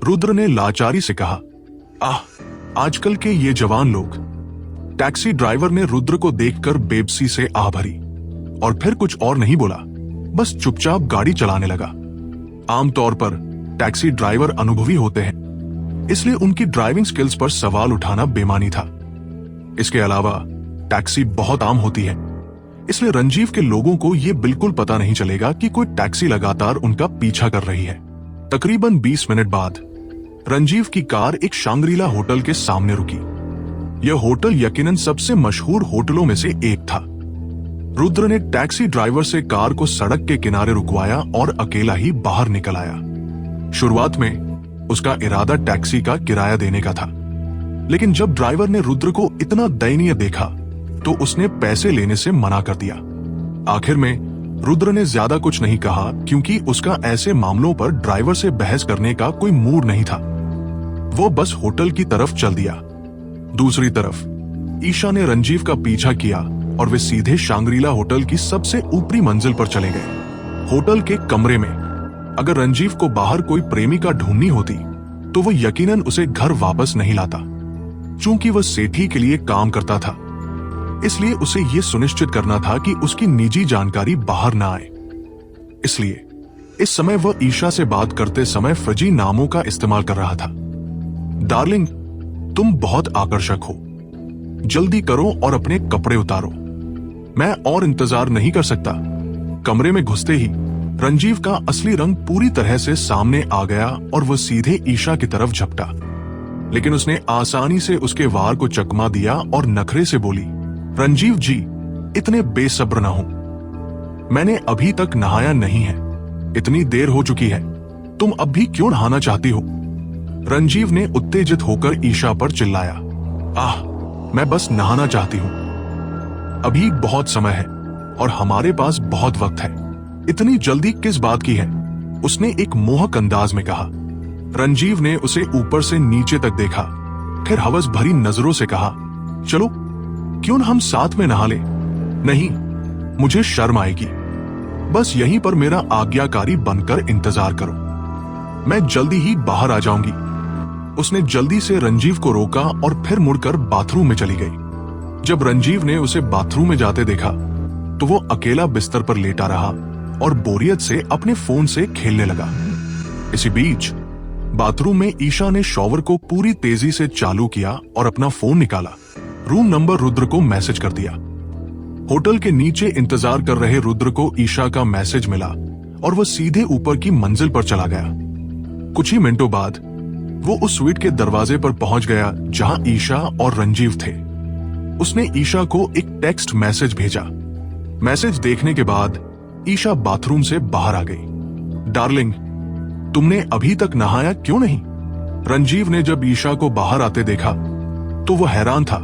रुद्र ने लाचारी से कहा, आजकल के ये जवान लोग। टैक्सी ड्राइवर ने रुद्र को देखकर बेबसी से आह भरी और फिर कुछ और नहीं बोला, बस चुपचाप गाड़ी चलाने लगा। आमतौर पर टैक्सी ड्राइवर अनुभवी होते हैं, इसलिए उनकी ड्राइविंग स्किल्स पर सवाल उठाना बेमानी था। इसके अलावा टैक्सी बहुत आम होती है, इसलिए रंजीव के लोगों को यह बिल्कुल पता नहीं चलेगा कि कोई टैक्सी लगातार उनका पीछा कर रही है। तकरीबन 20 मिनट बाद रंजीव की कार एक शांग्रीला होटल के सामने रुकी। यह होटल यकीनन सबसे मशहूर होटलों में से एक था। रुद्र ने टैक्सी ड्राइवर से कार को सड़क के किनारे रुकवाया और अकेला ही बाहर निकल आया। शुरुआत में उसका इरादा टैक्सी का किराया देने का था, लेकिन जब ड्राइवर ने रुद्र को इतना दयनीय देखा तो उसने पैसे लेने से मना कर दिया। आखिर में रुद्र ने ज्यादा कुछ नहीं कहा, क्योंकि उसका ऐसे मामलों पर ड्राइवर से बहस करने का कोई मूड नहीं था। वो बस होटल की तरफ चल दिया। दूसरी तरफ ईशा ने रंजीव का पीछा किया और वे सीधे शांग्रीला होटल की सबसे ऊपरी मंजिल पर चले गए। होटल के कमरे में अगर रंजीव को बाहर कोई प्रेमिका ढूंढनी होती तो वो यकीनन उसे घर वापस नहीं लाता। चूंकि वह सेठी के लिए काम करता था, इसलिए उसे यह सुनिश्चित करना था कि उसकी निजी जानकारी बाहर ना आए। इसलिए इस समय वह ईशा से बात करते समय फजी नामों का इस्तेमाल कर रहा था। डार्लिंग, तुम बहुत आकर्षक हो, जल्दी करो और अपने कपड़े उतारो, मैं और इंतजार नहीं कर सकता। कमरे में घुसते ही रंजीव का असली रंग पूरी तरह से सामने आ गया और वह सीधे ईशा की तरफ झपटा, लेकिन उसने आसानी से उसके वार को चकमा दिया और नखरे से बोली, रंजीव जी, इतने बेसब्र ना हो, मैंने अभी तक नहाया नहीं है, इतनी देर हो चुकी है, तुम अब भी क्यों नहाना चाहती हो? रंजीव ने उत्तेजित होकर ईशा पर चिल्लाया, मैं बस नहाना चाहती हूं, अभी बहुत समय है और हमारे पास बहुत वक्त है, इतनी जल्दी किस बात की है? उसने एक मोहक अंदाज में कहा। रंजीव ने उसे ऊपर से नीचे तक देखा, फिर हवस भरी नजरों से कहा, चलो क्यों न हम साथ में नहा ले? नहीं, मुझे शर्म आएगी, बस यहीं पर मेरा आज्ञाकारी बनकर इंतजार करो, मैं जल्दी ही बाहर आ जाऊंगी। उसने जल्दी से रंजीव को रोका और फिर मुड़कर बाथरूम में चली गई। जब रंजीव ने उसे बाथरूम में जाते देखा तो वो अकेला बिस्तर पर लेटा रहा और बोरियत से अपने फोन से खेलने लगा। इसी बीच बाथरूम में ईशा ने शॉवर को पूरी तेजी से चालू किया और अपना फोन निकाला, रूम नंबर रुद्र को मैसेज कर दिया। होटल के नीचे इंतजार कर रहे रुद्र को ईशा का मैसेज मिला और वह सीधे ऊपर की मंजिल पर चला गया। कुछ ही मिनटों बाद वो उस स्वीट के दरवाजे पर पहुंच गया जहां ईशा और रंजीव थे। उसने ईशा को एक टेक्स्ट मैसेज भेजा। मैसेज देखने के बाद ईशा बाथरूम से बाहर आ गई। डार्लिंग, तुमने अभी तक नहाया क्यों नहीं? रंजीव ने जब ईशा को बाहर आते देखा तो वह हैरान था।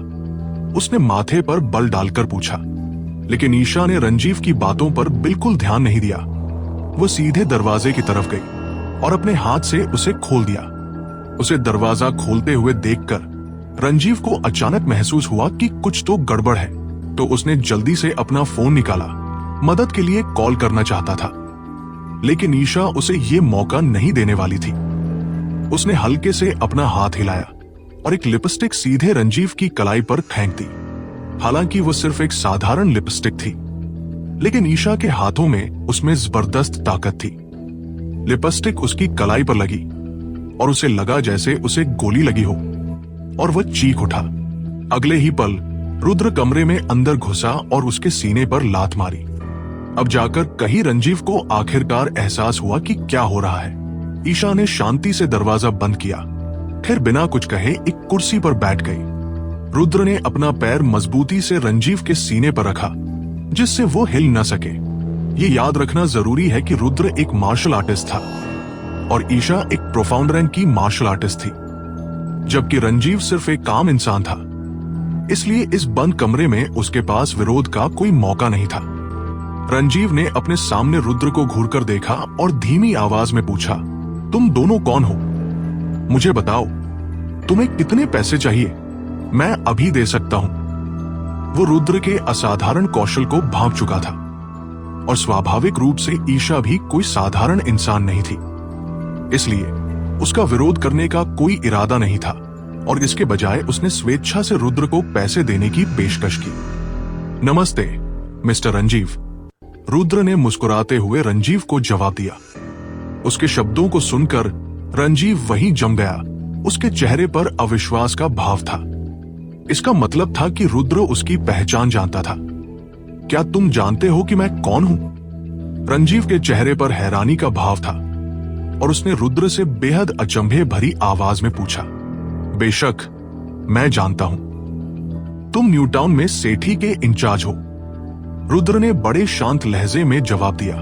उसने माथे पर बल डालकर पूछा, लेकिन ईशा ने रंजीव की बातों पर बिल्कुल ध्यान नहीं दिया। वो सीधे दरवाजे की तरफ गई और अपने हाथ से उसे खोल दिया। उसे दरवाजा खोलते हुए देखकर रंजीव को अचानक महसूस हुआ कि कुछ तो गड़बड़ है, तो उसने जल्दी से अपना फोन निकाला, मदद के लिए कॉल करना चाहता था, लेकिन ईशा उसे ये मौका नहीं देने वाली थी। उसने हल्के से अपना हाथ हिलाया और एक लिपस्टिक सीधे रंजीव की कलाई पर फेंक दी। हालांकि वो सिर्फ एक साधारण लिपस्टिक थी, लेकिन ईशा के हाथों में उसमें जबरदस्त ताकत थी। लिपस्टिक उसकी कलाई पर लगी और उसे लगा जैसे उसे गोली लगी हो और वह चीख उठा। अगले ही पल रुद्र कमरे में अंदर घुसा और उसके सीने पर लात मारी। अब जाकर कहीं रंजीव को आखिरकार एहसास हुआ कि क्या हो रहा है। ईशा ने शांति से दरवाजा बंद किया, फिर बिना कुछ कहे एक कुर्सी पर बैठ गई। रुद्र ने अपना पैर मजबूती से रंजीव के सीने पर रखा, जिससे वो हिल न सके। ये याद रखना जरूरी है कि रुद्र एक मार्शल आर्टिस्ट था और ईशा एक प्रोफाउंड रैंक की मार्शल आर्टिस्ट थी, जबकि रंजीव सिर्फ एक आम इंसान था। इसलिए इस बंद कमरे में उसके पास विरोध का कोई मौका नहीं था। रंजीव ने अपने सामने रुद्र को घूरकर देखा और धीमी आवाज में पूछा, तुम दोनों कौन हो? मुझे बताओ, तुम्हें कितने पैसे चाहिए? मैं अभी दे सकता हूं। वो रुद्र के असाधारण कौशल को भांप चुका था और स्वाभाविक रूप से ईशा भी कोई साधारण इंसान नहीं थी, इसलिए उसका विरोध करने का कोई इरादा नहीं था और इसके बजाय उसने स्वेच्छा से रुद्र को पैसे देने की पेशकश की। नमस्ते मिस्टर रंजीव, रुद्र ने मुस्कुराते हुए रंजीव को जवाब दिया। उसके शब्दों को सुनकर रंजीव वहीं जम गया। उसके चेहरे पर अविश्वास का भाव था। इसका मतलब था कि रुद्र उसकी पहचान जानता था। क्या तुम जानते हो कि मैं कौन हूं? रंजीव के चेहरे पर हैरानी का भाव था और उसने रुद्र से बेहद अचंभे भरी आवाज में पूछा। बेशक, मैं जानता हूं। तुम न्यूटाउन में सेठी के इंचार्ज हो। रुद्र ने बड़े शांत लहजे में जवाब दिया।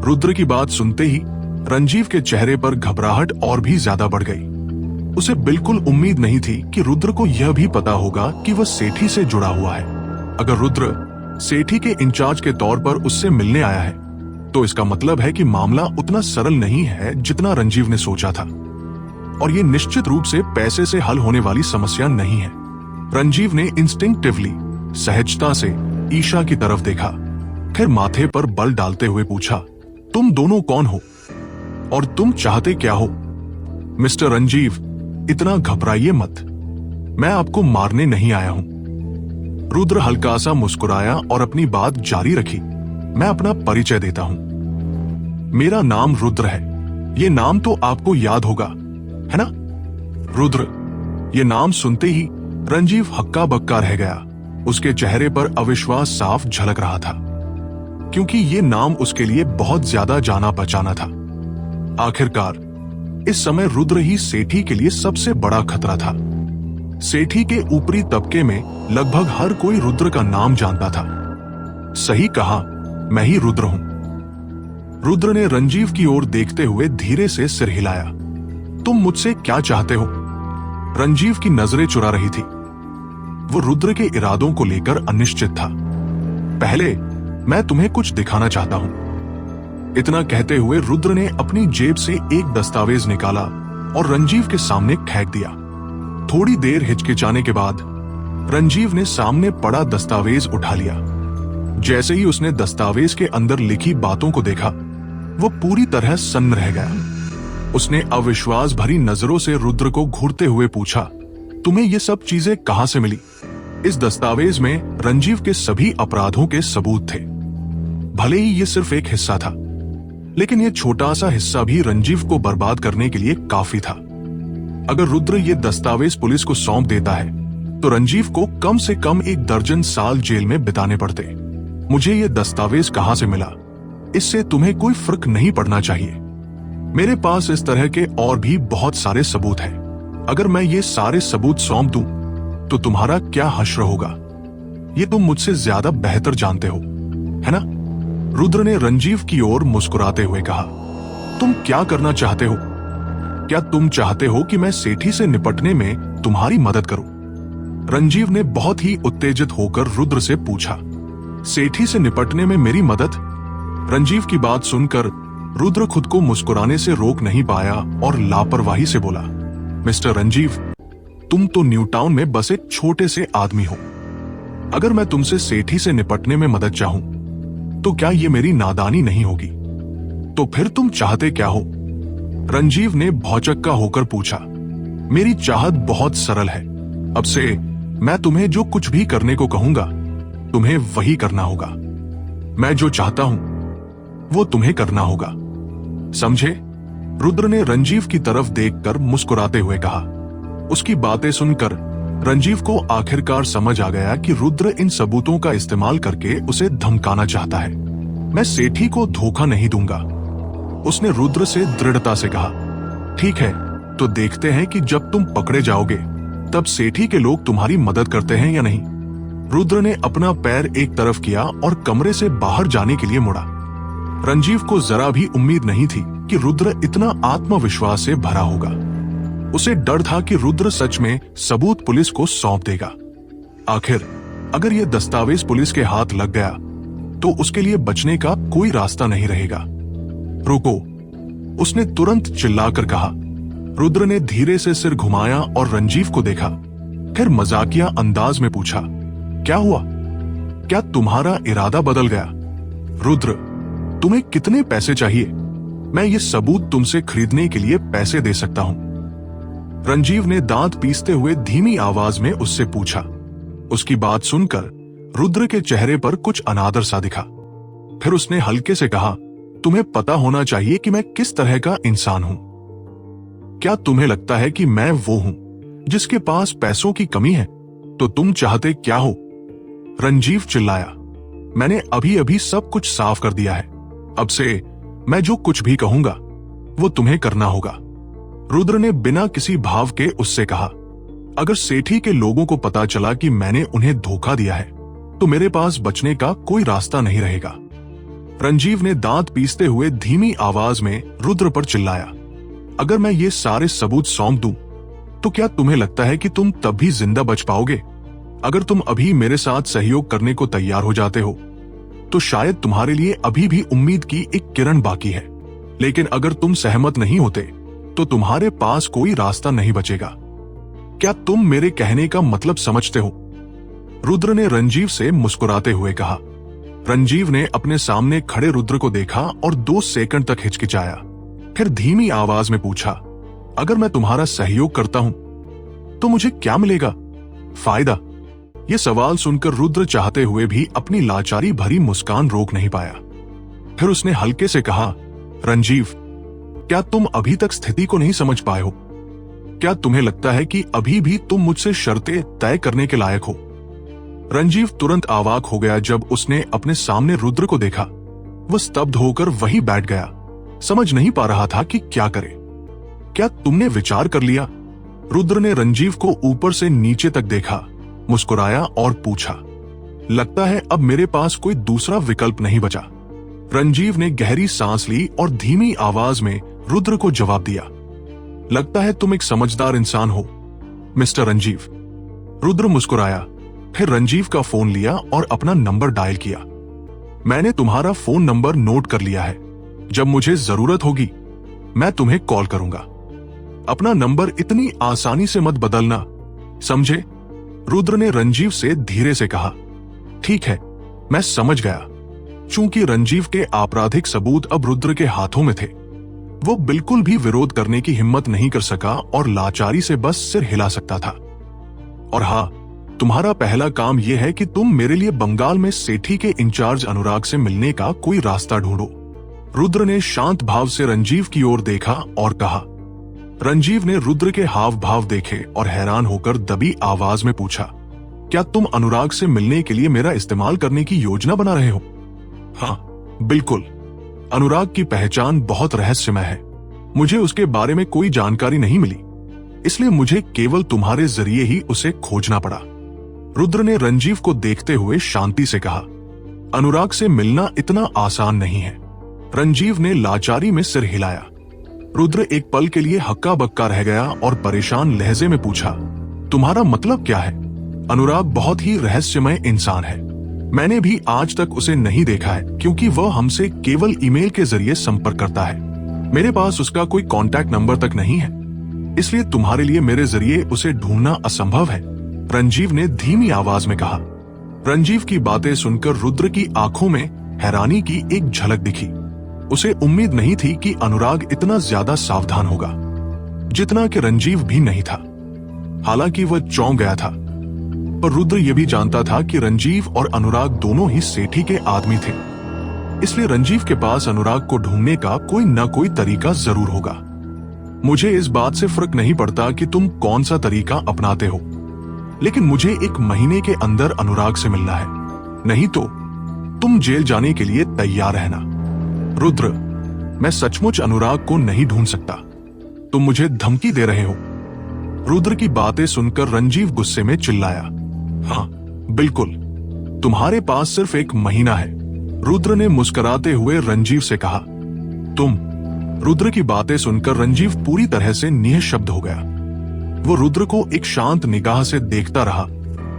रुद्र की बात सुनते ही रंजीव के चेहरे पर घबराहट और भी ज्यादा बढ़ गई। उसे बिल्कुल उम्मीद नहीं थी कि रुद्र को यह भी पता होगा कि वह सेठी से जुड़ा हुआ है। अगर रुद्र सेठी के इंचार्ज के तौर पर उससे मिलने आया है तो इसका मतलब है कि मामला उतना सरल नहीं है जितना रंजीव ने सोचा था और ये निश्चित रूप से पैसे से हल होने वाली समस्या नहीं है। रंजीव ने इंस्टिंक्टिवली सहजता से ईशा की तरफ देखा, फिर माथे पर बल डालते हुए पूछा, तुम दोनों कौन हो और तुम चाहते क्या हो? मिस्टर रंजीव, इतना घबराइए मत, मैं आपको मारने नहीं आया हूं। रुद्र हल्का सा मुस्कुराया और अपनी बात जारी रखी। मैं अपना परिचय देता हूं। मेरा नाम रुद्र है। ये नाम तो आपको याद होगा, है ना? रुद्र, ये नाम सुनते ही रंजीव हक्का बक्का रह गया। उसके चेहरे पर अविश्वास साफ झलक रहा था क्योंकि ये नाम उसके लिए बहुत ज्यादा जाना पहचाना था। आखिरकार इस समय रुद्र ही सेठी के लिए सबसे बड़ा खतरा था। सेठी के ऊपरी तबके में लगभग हर कोई रुद्र का नाम जानता था। सही कहा, मैं ही रुद्र हूं। रुद्र ने रंजीव की ओर देखते हुए धीरे से सिर हिलाया। तुम मुझसे क्या चाहते हो? रंजीव की नजरें चुरा रही थी। वो रुद्र के इरादों को लेकर अनिश्चित था। पहले मैं तुम्हें कुछ दिखाना चाहता हूं। इतना कहते हुए रुद्र ने अपनी जेब से एक दस्तावेज निकाला और रंजीव के सामने फेंक दिया। थोड़ी देर हिचकिचाने के बाद रंजीव ने सामने पड़ा दस्तावेज उठा लिया। जैसे ही उसने दस्तावेज के अंदर लिखी बातों को देखा, वो पूरी तरह सन्न रह गया। उसने अविश्वास भरी नजरों से रुद्र को घूरते हुए पूछा, तुम्हें ये सब चीजें कहां से मिली? इस दस्तावेज में रंजीव के सभी अपराधों के सबूत थे। भले ही ये सिर्फ एक हिस्सा था, लेकिन ये छोटा सा हिस्सा भी रंजीव को बर्बाद करने के लिए काफी था। अगर रुद्र ये दस्तावेज पुलिस को सौंप देता है तो रंजीव को कम से कम 1 दर्जन साल जेल में बिताने पड़ते। मुझे ये दस्तावेज कहां से मिला, इससे तुम्हें कोई फर्क नहीं पड़ना चाहिए। मेरे पास इस तरह के और भी बहुत सारे सबूत हैं। अगर मैं ये सारे सबूत सौंप दूं तो तुम्हारा क्या हश्र होगा, ये तुम मुझसे ज्यादा बेहतर जानते हो, है ना? रुद्र ने रंजीव की ओर मुस्कुराते हुए कहा, तुम क्या करना चाहते हो? क्या तुम चाहते हो कि मैं सेठी से निपटने में तुम्हारी मदद करूं? रंजीव ने बहुत ही उत्तेजित होकर रुद्र से पूछा। सेठी से निपटने में मेरी मदद? रंजीव की बात सुनकर रुद्र खुद को मुस्कुराने से रोक नहीं पाया और लापरवाही से बोला, मिस्टर रंजीव, तुम तो न्यूटाउन में बस एक छोटे से आदमी हो। अगर मैं तुमसे सेठी से निपटने में मदद चाहूं तो क्या ये मेरी नादानी नहीं होगी? तो फिर तुम चाहते क्या हो? रंजीव ने भौचक्का होकर पूछा। मेरी चाहत बहुत सरल है। अब से मैं तुम्हें जो कुछ भी करने को कहूंगा तुम्हें वही करना होगा। मैं जो चाहता हूं वो तुम्हें करना होगा, समझे? रुद्र ने रंजीव की तरफ देखकर मुस्कुराते हुए कहा। उसकी बातें सुनकर रंजीव को आखिरकार समझ आ गया कि रुद्र इन सबूतों का इस्तेमाल करके उसे धमकाना चाहता है। मैं सेठी को धोखा नहीं दूंगा, उसने रुद्र से दृढ़ता से कहा। ठीक है, तो देखते हैं कि जब तुम पकड़े जाओगे तब सेठी के लोग तुम्हारी मदद करते हैं या नहीं। रुद्र ने अपना पैर एक तरफ किया और कमरे से बाहर जाने के लिए मुड़ा। रंजीव को जरा भी उम्मीद नहीं थी कि रुद्र इतना आत्मविश्वास से भरा होगा। उसे डर था कि रुद्र सच में सबूत पुलिस को सौंप देगा। आखिर अगर यह दस्तावेज पुलिस के हाथ लग गया तो उसके लिए बचने का कोई रास्ता नहीं रहेगा। रुको, उसने तुरंत चिल्लाकर कहा। रुद्र ने धीरे से सिर घुमाया और रंजीव को देखा, फिर मजाकिया अंदाज में पूछा, क्या हुआ? क्या तुम्हारा इरादा बदल गया? रुद्र, तुम्हें कितने पैसे चाहिए? मैं ये सबूत तुमसे खरीदने के लिए पैसे दे सकता हूं। रंजीव ने दांत पीसते हुए धीमी आवाज में उससे पूछा। उसकी बात सुनकर रुद्र के चेहरे पर कुछ अनादर सा दिखा। फिर उसने हल्के से कहा, तुम्हें पता होना चाहिए कि मैं किस तरह का इंसान हूं। क्या तुम्हें लगता है कि मैं वो हूं जिसके पास पैसों की कमी है? तो तुम चाहते क्या हो? रंजीव चिल्लाया। मैंने अभी अभी सब कुछ साफ कर दिया है। अब से मैं जो कुछ भी कहूंगा वो तुम्हें करना होगा। रुद्र ने बिना किसी भाव के उससे कहा, अगर सेठी के लोगों को पता चला कि मैंने उन्हें धोखा दिया है तो मेरे पास बचने का कोई रास्ता नहीं रहेगा। रंजीव ने दांत पीसते हुए धीमी आवाज में रुद्र पर चिल्लाया, अगर मैं ये सारे सबूत सौंप दूं तो क्या तुम्हें लगता है कि तुम तब भी जिंदा बच पाओगे? अगर तुम अभी मेरे साथ सहयोग करने को तैयार हो जाते हो तो शायद तुम्हारे लिए अभी भी उम्मीद की एक किरण बाकी है, लेकिन अगर तुम सहमत नहीं होते तो तुम्हारे पास कोई रास्ता नहीं बचेगा। क्या तुम मेरे कहने का मतलब समझते हो? रुद्र ने रंजीव से मुस्कुराते हुए कहा। रंजीव ने अपने सामने खड़े रुद्र को देखा और 2 सेकंड तक हिचकिचाया, फिर धीमी आवाज में पूछा, अगर मैं तुम्हारा सहयोग करता हूं तो मुझे क्या मिलेगा? फायदा? यह सवाल सुनकर रुद्र चाहते हुए भी अपनी लाचारी भरी मुस्कान रोक नहीं पाया। फिर उसने हल्के से कहा, रंजीव, क्या तुम अभी तक स्थिति को नहीं समझ पाए हो? क्या तुम्हें लगता है कि अभी भी तुम मुझसे शर्तें तय करने के लायक हो? रंजीव तुरंत अवाक हो गया जब उसने अपने सामने रुद्र को देखा। वह स्तब्ध होकर वहीं बैठ गया, समझ नहीं पा रहा था कि क्या करे। क्या तुमने विचार कर लिया? रुद्र ने रंजीव को ऊपर से नीचे तक देखा, मुस्कुराया और पूछा, लगता है अब मेरे पास कोई दूसरा विकल्प नहीं बचा। रंजीव ने गहरी सांस ली और धीमी आवाज में रुद्र को जवाब दिया, लगता है तुम एक समझदार इंसान हो, मिस्टर रंजीव। रुद्र मुस्कुराया, फिर रंजीव का फोन लिया और अपना नंबर डायल किया। मैंने तुम्हारा फोन नंबर नोट कर लिया है, जब मुझे जरूरत होगी मैं तुम्हें कॉल करूंगा। अपना नंबर इतनी आसानी से मत बदलना, समझे? रुद्र ने रंजीव से धीरे से कहा। ठीक है, मैं समझ गया। चूंकि रंजीव के आपराधिक सबूत अब रुद्र के हाथों में थे, वो बिल्कुल भी विरोध करने की हिम्मत नहीं कर सका और लाचारी से बस सिर हिला सकता था। और हाँ, तुम्हारा पहला काम यह है कि तुम मेरे लिए बंगाल में सेठी के इंचार्ज अनुराग से मिलने का कोई रास्ता ढूंढो। रुद्र ने शांत भाव से रंजीव की ओर देखा और कहा। रंजीव ने रुद्र के हाव भाव देखे और हैरान होकर दबी आवाज में पूछा, क्या तुम अनुराग से मिलने के लिए मेरा इस्तेमाल करने की योजना बना रहे हो? हाँ, बिल्कुल। अनुराग की पहचान बहुत रहस्यमय है। मुझे उसके बारे में कोई जानकारी नहीं मिली, इसलिए मुझे केवल तुम्हारे जरिए ही उसे खोजना पड़ा। रुद्र ने रंजीव को देखते हुए शांति से कहा, अनुराग से मिलना इतना आसान नहीं है। रंजीव ने लाचारी में सिर हिलाया। रुद्र एक पल के लिए हक्का बक्का रह गया और परेशान लहजे में पूछा, तुम्हारा मतलब क्या है? अनुराग बहुत ही रहस्यमय इंसान है। मैंने भी आज तक उसे नहीं देखा है, क्योंकि वह हमसे केवल ईमेल के जरिए संपर्क करता है। मेरे पास उसका कोई कांटेक्ट नंबर तक नहीं है, इसलिए तुम्हारे लिए मेरे जरिए उसे ढूंढना असंभव है, रंजीव ने धीमी आवाज में कहा। रंजीव की बातें सुनकर रुद्र की आंखों में हैरानी की एक झलक दिखी। उसे उम्मीद नहीं थी कि अनुराग इतना ज्यादा सावधान होगा, जितना कि रंजीव भी नहीं था। हालांकि वह चौंक गया था, पर रुद्र यह भी जानता था कि रंजीव और अनुराग दोनों ही सेठी के आदमी थे, इसलिए रंजीव के पास अनुराग को ढूंढने का कोई न कोई तरीका जरूर होगा। मुझे इस बात से फर्क नहीं पड़ता कि तुम कौन सा तरीका अपनाते हो, लेकिन मुझे 1 महीने के अंदर अनुराग से मिलना है, नहीं तो तुम जेल जाने के लिए तैयार रहना। रुद्र, मैं सचमुच अनुराग को नहीं ढूंढ सकता, तुम मुझे धमकी दे रहे हो। रुद्र की बातें सुनकर रंजीव गुस्से में चिल्लाया, हाँ बिल्कुल, तुम्हारे पास सिर्फ 1 महीना है। रुद्र ने मुस्कुराते हुए रंजीव से कहा। तुम? रुद्र की बातें सुनकर रंजीव पूरी तरह से निःशब्द हो गया। वो रुद्र को एक शांत निगाह से देखता रहा,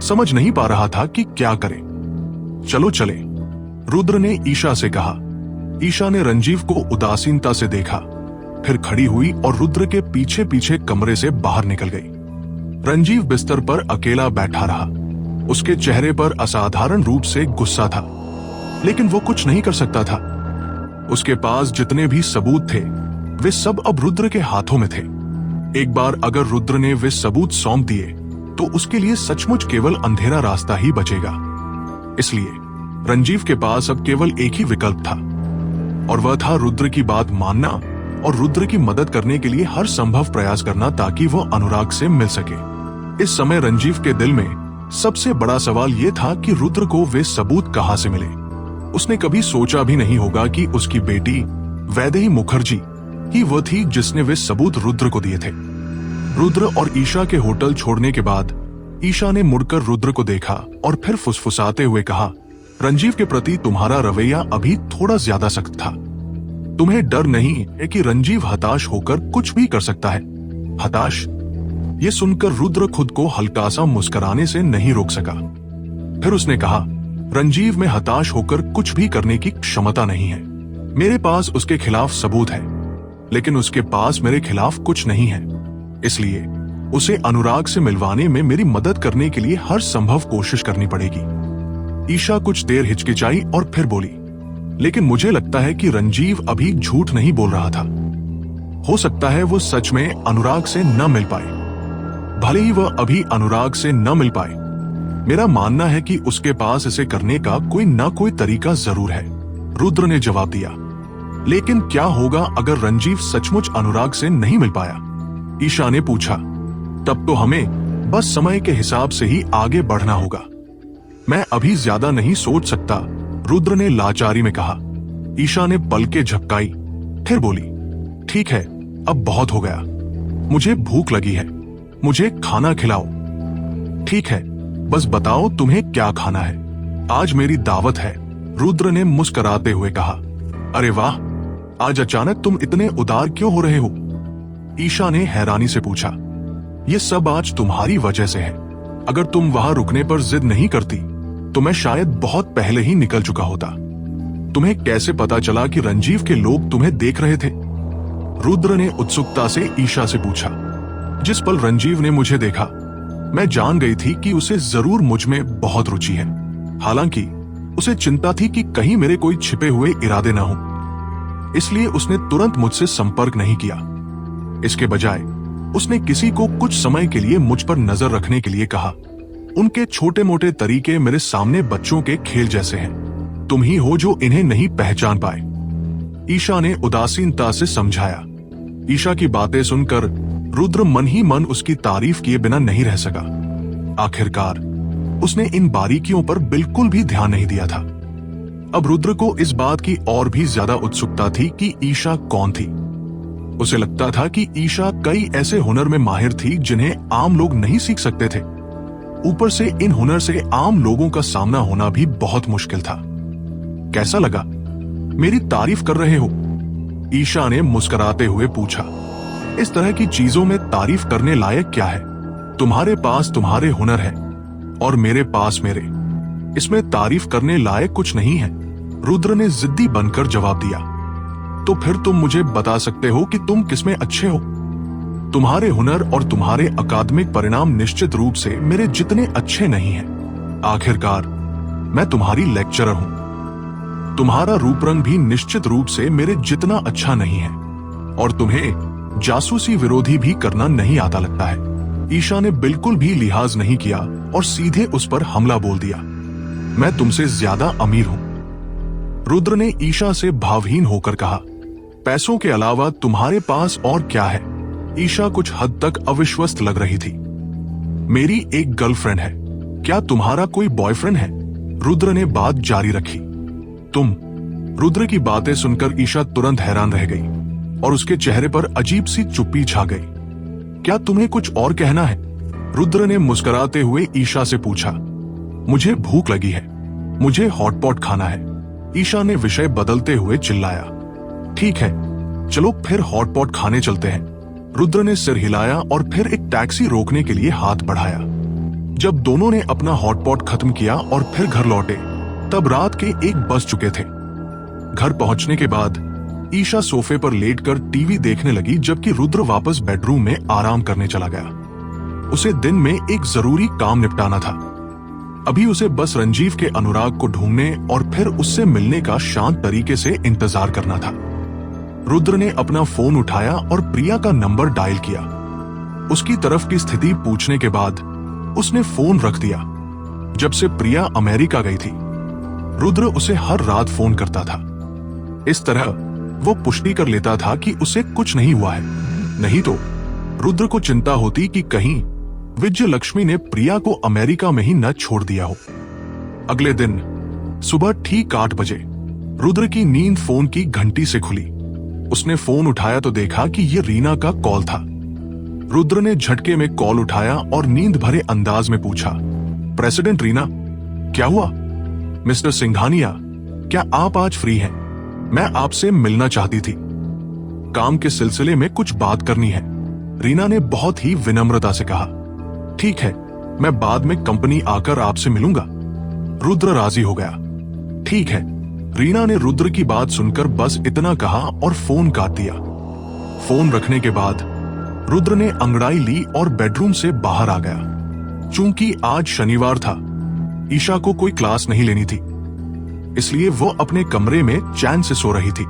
समझ नहीं पा रहा था कि क्या करे। चलो चले, रुद्र ने ईशा से कहा। ईशा ने रंजीव को उदासीनता से देखा, फिर खड़ी हुई और रुद्र के पीछे पीछे कमरे से बाहर निकल गई। रंजीव बिस्तर पर अकेला बैठा रहा। उसके चेहरे पर असाधारण रूप से गुस्सा था, लेकिन वो कुछ नहीं कर सकता था। उसके पास जितने भी सबूत थे वे सब अब रुद्र के हाथों में थे। एक बार अगर रुद्र ने वे सबूत सौंप दिए तो उसके लिए सचमुच केवल अंधेरा रास्ता ही बचेगा। इसलिए रंजीव के पास अब केवल एक ही विकल्प था, और वह था रुद्र की बात मानना और रुद्र की मदद करने के लिए हर संभव प्रयास करना ताकि वह अनुराग से मिल सके। इस समय रंजीव के दिल में सबसे बड़ा सवाल यह था कि रुद्र को वे सबूत कहां से मिले। उसने कभी सोचा भी नहीं होगा कि उसकी बेटी वैदेही मुखर्जी ही वह थी जिसने वे सबूत रुद्र को दिए थे। रुद्र और ईशा के होटल छोड़ने के बाद ईशा ने मुड़कर रुद्र को देखा और फिर फुसफुसाते हुए कहा, रंजीव के प्रति तुम्हारा रवैया अभी थोड़ा ज्यादा सख्त था। तुम्हें डर नहीं है कि रंजीव हताश होकर कुछ भी कर सकता है? हताश? ये सुनकर रुद्र खुद को हल्का सा मुस्कुराने से नहीं रोक सका। फिर उसने कहा, रंजीव में हताश होकर कुछ भी करने की क्षमता नहीं है। मेरे पास उसके खिलाफ सबूत है, लेकिन उसके पास मेरे खिलाफ कुछ नहीं है। इसलिए उसे अनुराग से मिलवाने में मेरी मदद करने के लिए हर संभव कोशिश करनी पड़ेगी। ईशा कुछ देर हिचकिचाई और फिर बोली, लेकिन मुझे लगता है कि रंजीव अभी झूठ नहीं बोल रहा था। हो सकता है वो सच में अनुराग से न मिल पाए। भले ही वह अभी अनुराग से न मिल पाए, मेरा मानना है कि उसके पास इसे करने का कोई न कोई तरीका जरूर है। रुद्र ने जवाब दिया। लेकिन क्या होगा अगर रंजीव सचमुच अनुराग से नहीं मिल पाया? ईशा ने पूछा। तब तो हमें बस समय के हिसाब से ही आगे बढ़ना होगा। मैं अभी ज्यादा नहीं सोच सकता, रुद्र ने लाचारी में कहा। ईशा ने पलकें झपकाई, फिर बोली, ठीक है, अब बहुत हो गया। मुझे भूख लगी है, मुझे खाना खिलाओ। ठीक है, बस बताओ तुम्हें क्या खाना है। आज मेरी दावत है, रुद्र ने मुस्कुराते हुए कहा। अरे वाह, आज अचानक तुम इतने उदार क्यों हो रहे हो? ईशा ने हैरानी से पूछा। ये सब आज तुम्हारी वजह से है। अगर तुम वहां रुकने पर जिद नहीं करती तो मैं शायद बहुत पहले ही निकल चुका होता। तुम्हें कैसे पता चला कि रंजीव के लोग तुम्हें देख रहे थे? रुद्र ने उत्सुकता से ईशा से पूछा। जिस पल रंजीव ने मुझे देखा, मैं जान गई थी कि उसे जरूर मुझ में बहुत रुचि है। हालांकि उसे चिंता थी कि कहीं मेरे कोई छिपे हुए इरादे न हो। इसलिए उसने तुरंत मुझसे संपर्क नहीं किया। इसके बजाय उसने किसी को कुछ समय के लिए मुझ पर नजर रखने के लिए कहा। उनके छोटे मोटे तरीके मेरे सामने बच्चों के खेल जैसे हैं। तुम ही हो जो इन्हें नहीं पहचान पाए, ईशा ने उदासीनता से समझाया। ईशा की बातें सुनकर रुद्र मन ही मन उसकी तारीफ किए बिना नहीं रह सका। आखिरकार उसने इन बारीकियों पर बिल्कुल भी ध्यान नहीं दिया था। अब रुद्र को इस बात की और भी ज्यादा उत्सुकता थी कि ईशा कौन थी। उसे लगता था कि ईशा कई ऐसे हुनर में माहिर थी जिन्हें आम लोग नहीं सीख सकते थे। ऊपर से इन हुनर से आम लोगों का सामना होना भी बहुत मुश्किल था। कैसा लगा? मेरी तारीफ कर रहे हो? ईशा ने मुस्कुराते हुए पूछा। इस तरह की चीजों में तारीफ करने लायक क्या है? तुम्हारे पास तुम्हारे हुनर है और मेरे पास मेरे। इसमें तारीफ करने लायक कुछ नहीं है, रुद्र ने जिद्दी बनकर जवाब दिया। तो फिर तुम मुझे बता सकते हो कि तुम किसमें अच्छे हो? तुम्हारे हुनर और तुम्हारे अकादमिक परिणाम निश्चित रूप से मेरे जितने अच्छे नहीं हैं। आखिरकार मैं तुम्हारी लेक्चरर हूं। तुम्हारा रूप रंग भी निश्चित रूप से मेरे जितना अच्छा नहीं है, और तुम्हें जासूसी विरोधी भी करना नहीं आता लगता है। ईशा ने बिल्कुल भी लिहाज नहीं किया और सीधे उस पर हमला बोल दिया। मैं तुमसे ज्यादा अमीर हूं, रुद्र ने ईशा से भावहीन होकर कहा। पैसों के अलावा तुम्हारे पास और क्या है? ईशा कुछ हद तक अविश्वस्त लग रही थी। मेरी एक गर्लफ्रेंड है, क्या तुम्हारा कोई बॉयफ्रेंड है? रुद्र ने बात जारी रखी। तुम? रुद्र की बातें सुनकर ईशा तुरंत हैरान रह गई और उसके चेहरे पर अजीब सी चुप्पी छा गई। क्या तुम्हें कुछ और कहना है? रुद्र ने मुस्कुराते हुए ईशा से पूछा। मुझे भूख लगी है, मुझे हॉटपॉट खाना है, ईशा ने विषय बदलते हुए चिल्लाया। ठीक है, चलो फिर हॉटपॉट खाने चलते हैं। रुद्र ने सिर हिलाया और फिर एक टैक्सी रोकने के लिए हाथ बढ़ाया। जब दोनों ने अपना हॉटपॉट खत्म किया और फिर घर लौटे, तब रात के 1 बज चुके थे। घर पहुंचने के बाद ईशा सोफे पर लेटकर टीवी देखने लगी, जबकि रुद्र वापस बेडरूम में आराम करने चला गया। उसे दिन में एक जरूरी काम निपटाना था। अभी उसे बस रंजीव के अनुराग को ढूंढने और फिर उससे मिलने का शांत तरीके से इंतजार करना था। रुद्र ने अपना फोन उठाया और प्रिया का नंबर डायल किया। उसकी तरफ की स्थिति पूछने के बाद उसने फोन रख दिया। जब से प्रिया अमेरिका गई थी, रुद्र उसे हर रात फोन करता था। इस तरह वो पुष्टि कर लेता था कि उसे कुछ नहीं हुआ है। नहीं तो रुद्र को चिंता होती कि कहीं विजय लक्ष्मी ने प्रिया को अमेरिका में ही न छोड़ दिया हो। अगले दिन सुबह ठीक 8 बजे रुद्र की नींद फोन की घंटी से खुली। उसने फोन उठाया तो देखा कि यह रीना का कॉल था। रुद्र ने झटके में कॉल उठाया और नींद भरे अंदाज में पूछा, प्रेसिडेंट रीना, क्या हुआ? मिस्टर सिंघानिया, क्या आप आज फ्री हैं? मैं आपसे मिलना चाहती थी। काम के सिलसिले में कुछ बात करनी है, रीना ने बहुत ही विनम्रता से कहा। ठीक है, मैं बाद में कंपनी आकर आपसे मिलूंगा। रुद्र राजी हो गया। ठीक है, रीना ने रुद्र की बात सुनकर बस इतना कहा और फोन काट दिया। फोन रखने के बाद रुद्र ने अंगड़ाई ली और बेडरूम से बाहर आ गया। चूंकि आज शनिवार था, ईशा को कोई क्लास नहीं लेनी थी, इसलिए वो अपने कमरे में चैन से सो रही थी।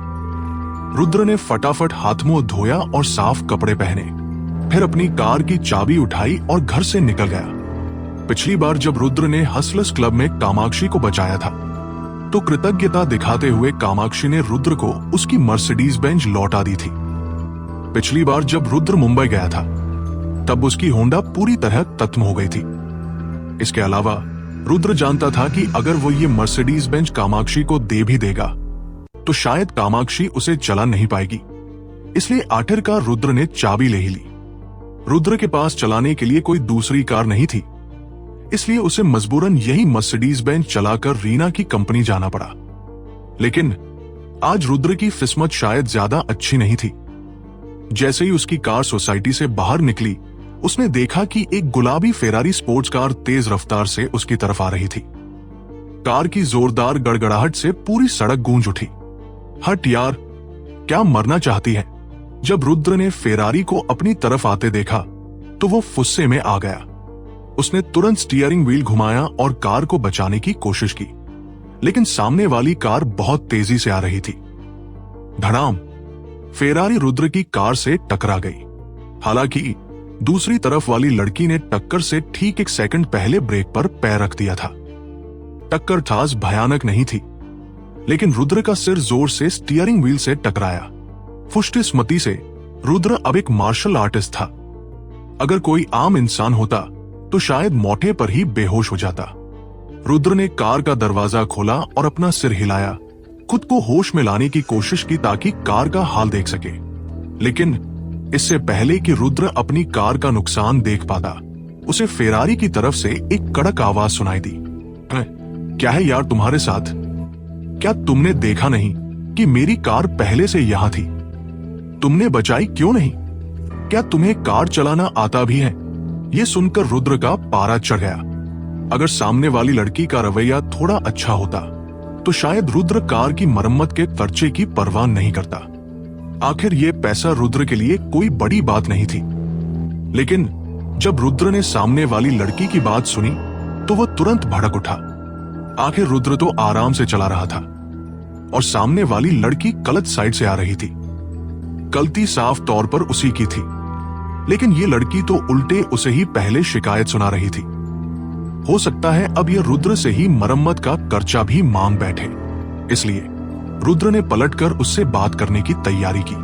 रुद्र ने फटाफट हाथ मुंह धोया और साफ कपड़े पहने, फिर अपनी कार की चाबी उठाई और घर से निकल गया। पिछली बार जब रुद्र ने हसलस क्लब में कामाक्षी को बचाया था, तो कृतज्ञता दिखाते हुए कामाक्षी ने रुद्र को उसकी मर्सिडीज बेंज लौटा दी थी। पिछली बार जब रुद्र मुंबई गया था, तब उसकी होंडा पूरी तरह खत्म हो गई थी। इसके अलावा रुद्र जानता था कि अगर वो ये मर्सिडीज बेंज कामाक्षी को दे भी देगा, तो शायद कामाक्षी उसे चला नहीं पाएगी। इसलिए आखिरकार रुद्र ने चाबी ले ही ली। रुद्र के पास चलाने के लिए कोई दूसरी कार नहीं थी, इसलिए उसे मजबूरन यही मर्सिडीज बेंज चलाकर रीना की कंपनी जाना पड़ा। लेकिन आज रुद्र की किस्मत शायद ज्यादा अच्छी नहीं थी। जैसे ही उसकी कार सोसाइटी से बाहर निकली, उसने देखा कि एक गुलाबी फेरारी स्पोर्ट्स कार तेज रफ्तार से उसकी तरफ आ रही थी। कार की जोरदार गड़गड़ाहट से पूरी सड़क गूंज उठी। हट यार, क्या मरना चाहती है? जब रुद्र ने फेरारी को अपनी तरफ आते देखा, तो वो गुस्से में आ गया। उसने तुरंत स्टीयरिंग व्हील घुमाया और कार को बचाने की कोशिश की, लेकिन सामने वाली कार बहुत तेजी से आ रही थी। धड़ाम, फेरारी रुद्र की कार से टकरा गई। हालांकि दूसरी तरफ वाली लड़की ने टक्कर से ठीक 1 सेकंड पहले ब्रेक पर पैर रख दिया था। टक्कर खास भयानक नहीं थी, लेकिन रुद्र का सिर जोर से स्टीयरिंग व्हील से टकराया। खुशकिस्मती से रुद्र अब एक मार्शल आर्टिस्ट था। अगर कोई आम इंसान होता तो शायद मौके पर ही बेहोश हो जाता। रुद्र ने कार का दरवाजा खोला और अपना सिर हिलाया, खुद को होश में लाने की कोशिश की ताकि कार का हाल देख सके। लेकिन इससे पहले कि रुद्र अपनी कार का नुकसान देख पाता, उसे फेरारी की तरफ से एक कड़क आवाज सुनाई दी। क्या है यार तुम्हारे साथ? क्या तुमने देखा नहीं कि मेरी कार पहले से यहां थी? तुमने बचाई क्यों नहीं? क्या तुम्हें कार चलाना आता भी है? ये सुनकर रुद्र का पारा चढ़ गया। अगर सामने वाली लड़की का रवैया थोड़ा अच्छा होता, तो शायद रुद्र कार की मरम्मत के खर्चे की परवाह नहीं करता। आखिर ये पैसा रुद्र के लिए कोई बड़ी बात नहीं थी। लेकिन जब रुद्र ने सामने वाली लड़की की बात सुनी, तो वह तुरंत भड़क उठा। आखिर रुद्र तो आराम से चला रहा था और सामने वाली लड़की गलत साइड से आ रही थी। गलती साफ तौर पर उसी की थी, लेकिन ये लड़की तो उल्टे उसे ही पहले शिकायत सुना रही थी। हो सकता है अब यह रुद्र से ही मरम्मत का खर्चा भी मांग बैठे। इसलिए रुद्र ने पलटकर उससे बात करने की तैयारी की।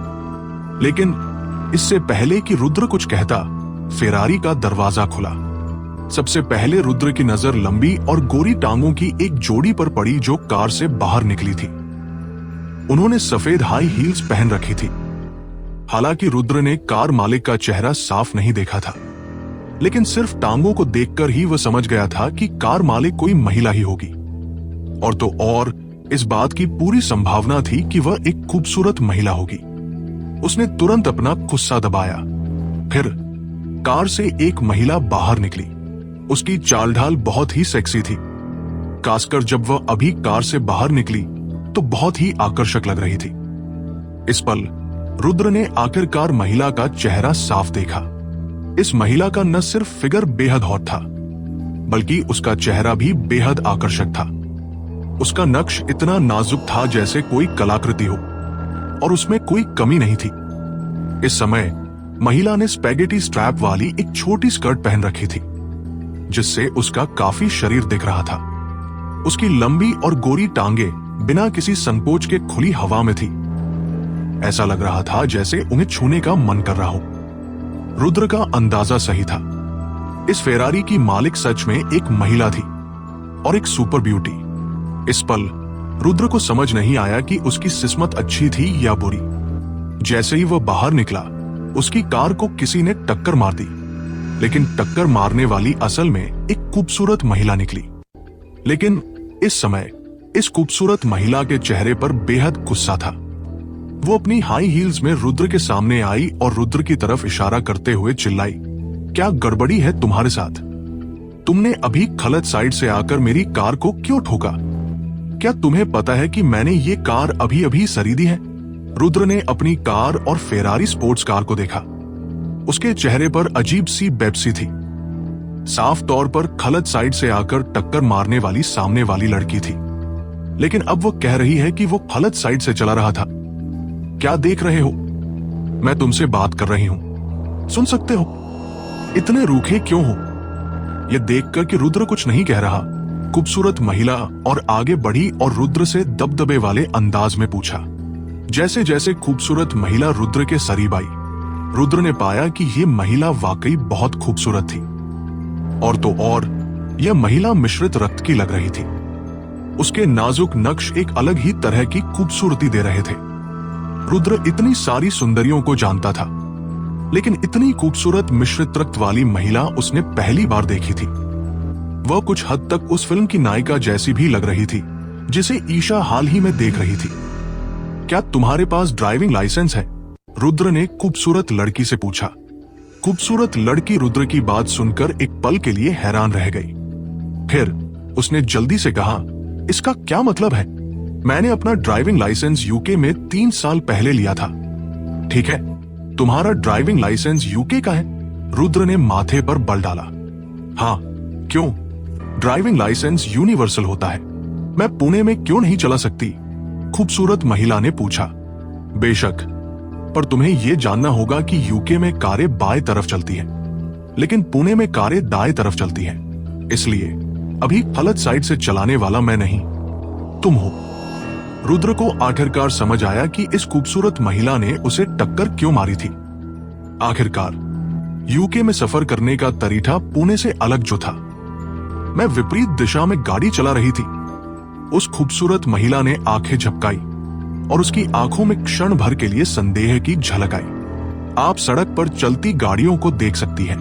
लेकिन इससे पहले कि रुद्र कुछ कहता, फेरारी का दरवाजा खुला। सबसे पहले रुद्र की नजर लंबी और गोरी टांगों की एक जोड़ी पर पड़ी जो कार से बाहर निकली थी। उन्होंने सफेद हाई हील्स पहन रखी थी। हालांकि रुद्र ने कार मालिक का चेहरा साफ नहीं देखा था, लेकिन सिर्फ टांगों को देखकर ही वह समझ गया था कि कार मालिक कोई महिला ही होगी। और तो और इस बात की पूरी संभावना थी कि वह एक खूबसूरत महिला होगी। उसने तुरंत अपना गुस्सा दबाया। फिर कार से एक महिला बाहर निकली। उसकी चाल ढाल बहुत ही सेक्सी थी। खासकर जब वह अभी कार से बाहर निकली तो बहुत ही आकर्षक लग रही थी। इस पल रुद्र ने आखिरकार महिला का चेहरा साफ देखा। इस महिला का न सिर्फ फिगर बेहद हॉट था, बल्कि उसका चेहरा भी बेहद आकर्षक था। उसका नक्श इतना नाजुक था जैसे कोई कलाकृति हो, और उसमें कोई कमी नहीं थी। इस समय महिला ने स्पैगेटी स्ट्रैप वाली एक छोटी स्कर्ट पहन रखी थी, जिससे उसका काफी शरीर दिख रहा था। उसकी लंबी और गोरी टांगे बिना किसी संकोच के खुली हवा में थी। ऐसा लग रहा था जैसे उन्हें छूने का मन कर रहा हो। रुद्र का अंदाजा सही था। इस फेरारी की मालिक सच में एक महिला थी, और एक सुपर ब्यूटी। इस पल रुद्र को समझ नहीं आया कि उसकी किस्मत अच्छी थी या बुरी। जैसे ही वह बाहर निकला, उसकी कार को किसी ने टक्कर मार दी, लेकिन टक्कर मारने वाली असल में एक खूबसूरत महिला निकली। लेकिन इस समय इस खूबसूरत महिला के चेहरे पर बेहद गुस्सा था। वो अपनी हाई हील्स में रुद्र के सामने आई और रुद्र की तरफ इशारा करते हुए चिल्लाई, क्या गड़बड़ी है तुम्हारे साथ? तुमने अभी गलत साइड से आकर मेरी कार को क्यों ठोका? क्या तुम्हें पता है कि मैंने ये कार अभी अभी खरीदी है? रुद्र ने अपनी कार और फेरारी स्पोर्ट्स कार को देखा। उसके चेहरे पर अजीब सी बेबसी थी। साफ तौर पर गलत साइड से आकर टक्कर मारने वाली सामने वाली लड़की थी, लेकिन अब वो कह रही है कि वो गलत साइड से चला रहा था। क्या देख रहे हो? मैं तुमसे बात कर रही हूं, सुन सकते हो? इतने रूखे क्यों हो? यह देखकर कि रुद्र कुछ नहीं कह रहा, खूबसूरत महिला और आगे बढ़ी और रुद्र से दबदबे वाले अंदाज में पूछा। जैसे जैसे खूबसूरत महिला रुद्र के करीब आई, रुद्र ने पाया कि यह महिला वाकई बहुत खूबसूरत थी। और तो और यह महिला मिश्रित रक्त की लग रही थी। उसके नाजुक नक्श एक अलग ही तरह की खूबसूरती दे रहे थे। रुद्र इतनी सारी सुंदरियों को जानता था, लेकिन इतनी खूबसूरत मिश्रित रक्त वाली महिला उसने पहली बार देखी थी। वह कुछ हद तक उस फिल्म की नायिका जैसी भी लग रही थी, जिसे ईशा हाल ही में देख रही थी। क्या तुम्हारे पास ड्राइविंग लाइसेंस है? रुद्र ने खूबसूरत लड़की से पूछा। खूबसूरत लड़की रुद्र की बात सुनकर एक पल के लिए हैरान रह गई। फिर उसने जल्दी से कहा, इसका क्या मतलब है? मैंने अपना ड्राइविंग लाइसेंस यूके में 3 साल पहले लिया था। ठीक है, तुम्हारा ड्राइविंग लाइसेंस यूके का है? रुद्र ने माथे पर बल डाला। हाँ, क्यों? ड्राइविंग लाइसेंस यूनिवर्सल होता है। मैं पुणे में क्यों नहीं चला सकती? खूबसूरत महिला ने पूछा। बेशक, पर तुम्हें यह जानना होगा कि यूके में कारें बाएं तरफ चलती हैं, लेकिन पुणे में कारें दाएं तरफ चलती हैं। इसलिए अभी गलत साइड से चलाने वाला मैं नहीं, तुम हो। रुद्र को आखिरकार समझ आया कि इस खूबसूरत महिला ने उसे टक्कर क्यों मारी थी। आखिरकार यूके में सफर करने का तरीका पुणे से अलग जो था। मैं विपरीत दिशा में गाड़ी चला रही थी। उस खूबसूरत महिला ने आंखें झपकाई और उसकी आंखों में क्षण भर के लिए संदेह की झलक आई। आप सड़क पर चलती गाड़ियों को देख सकती हैं,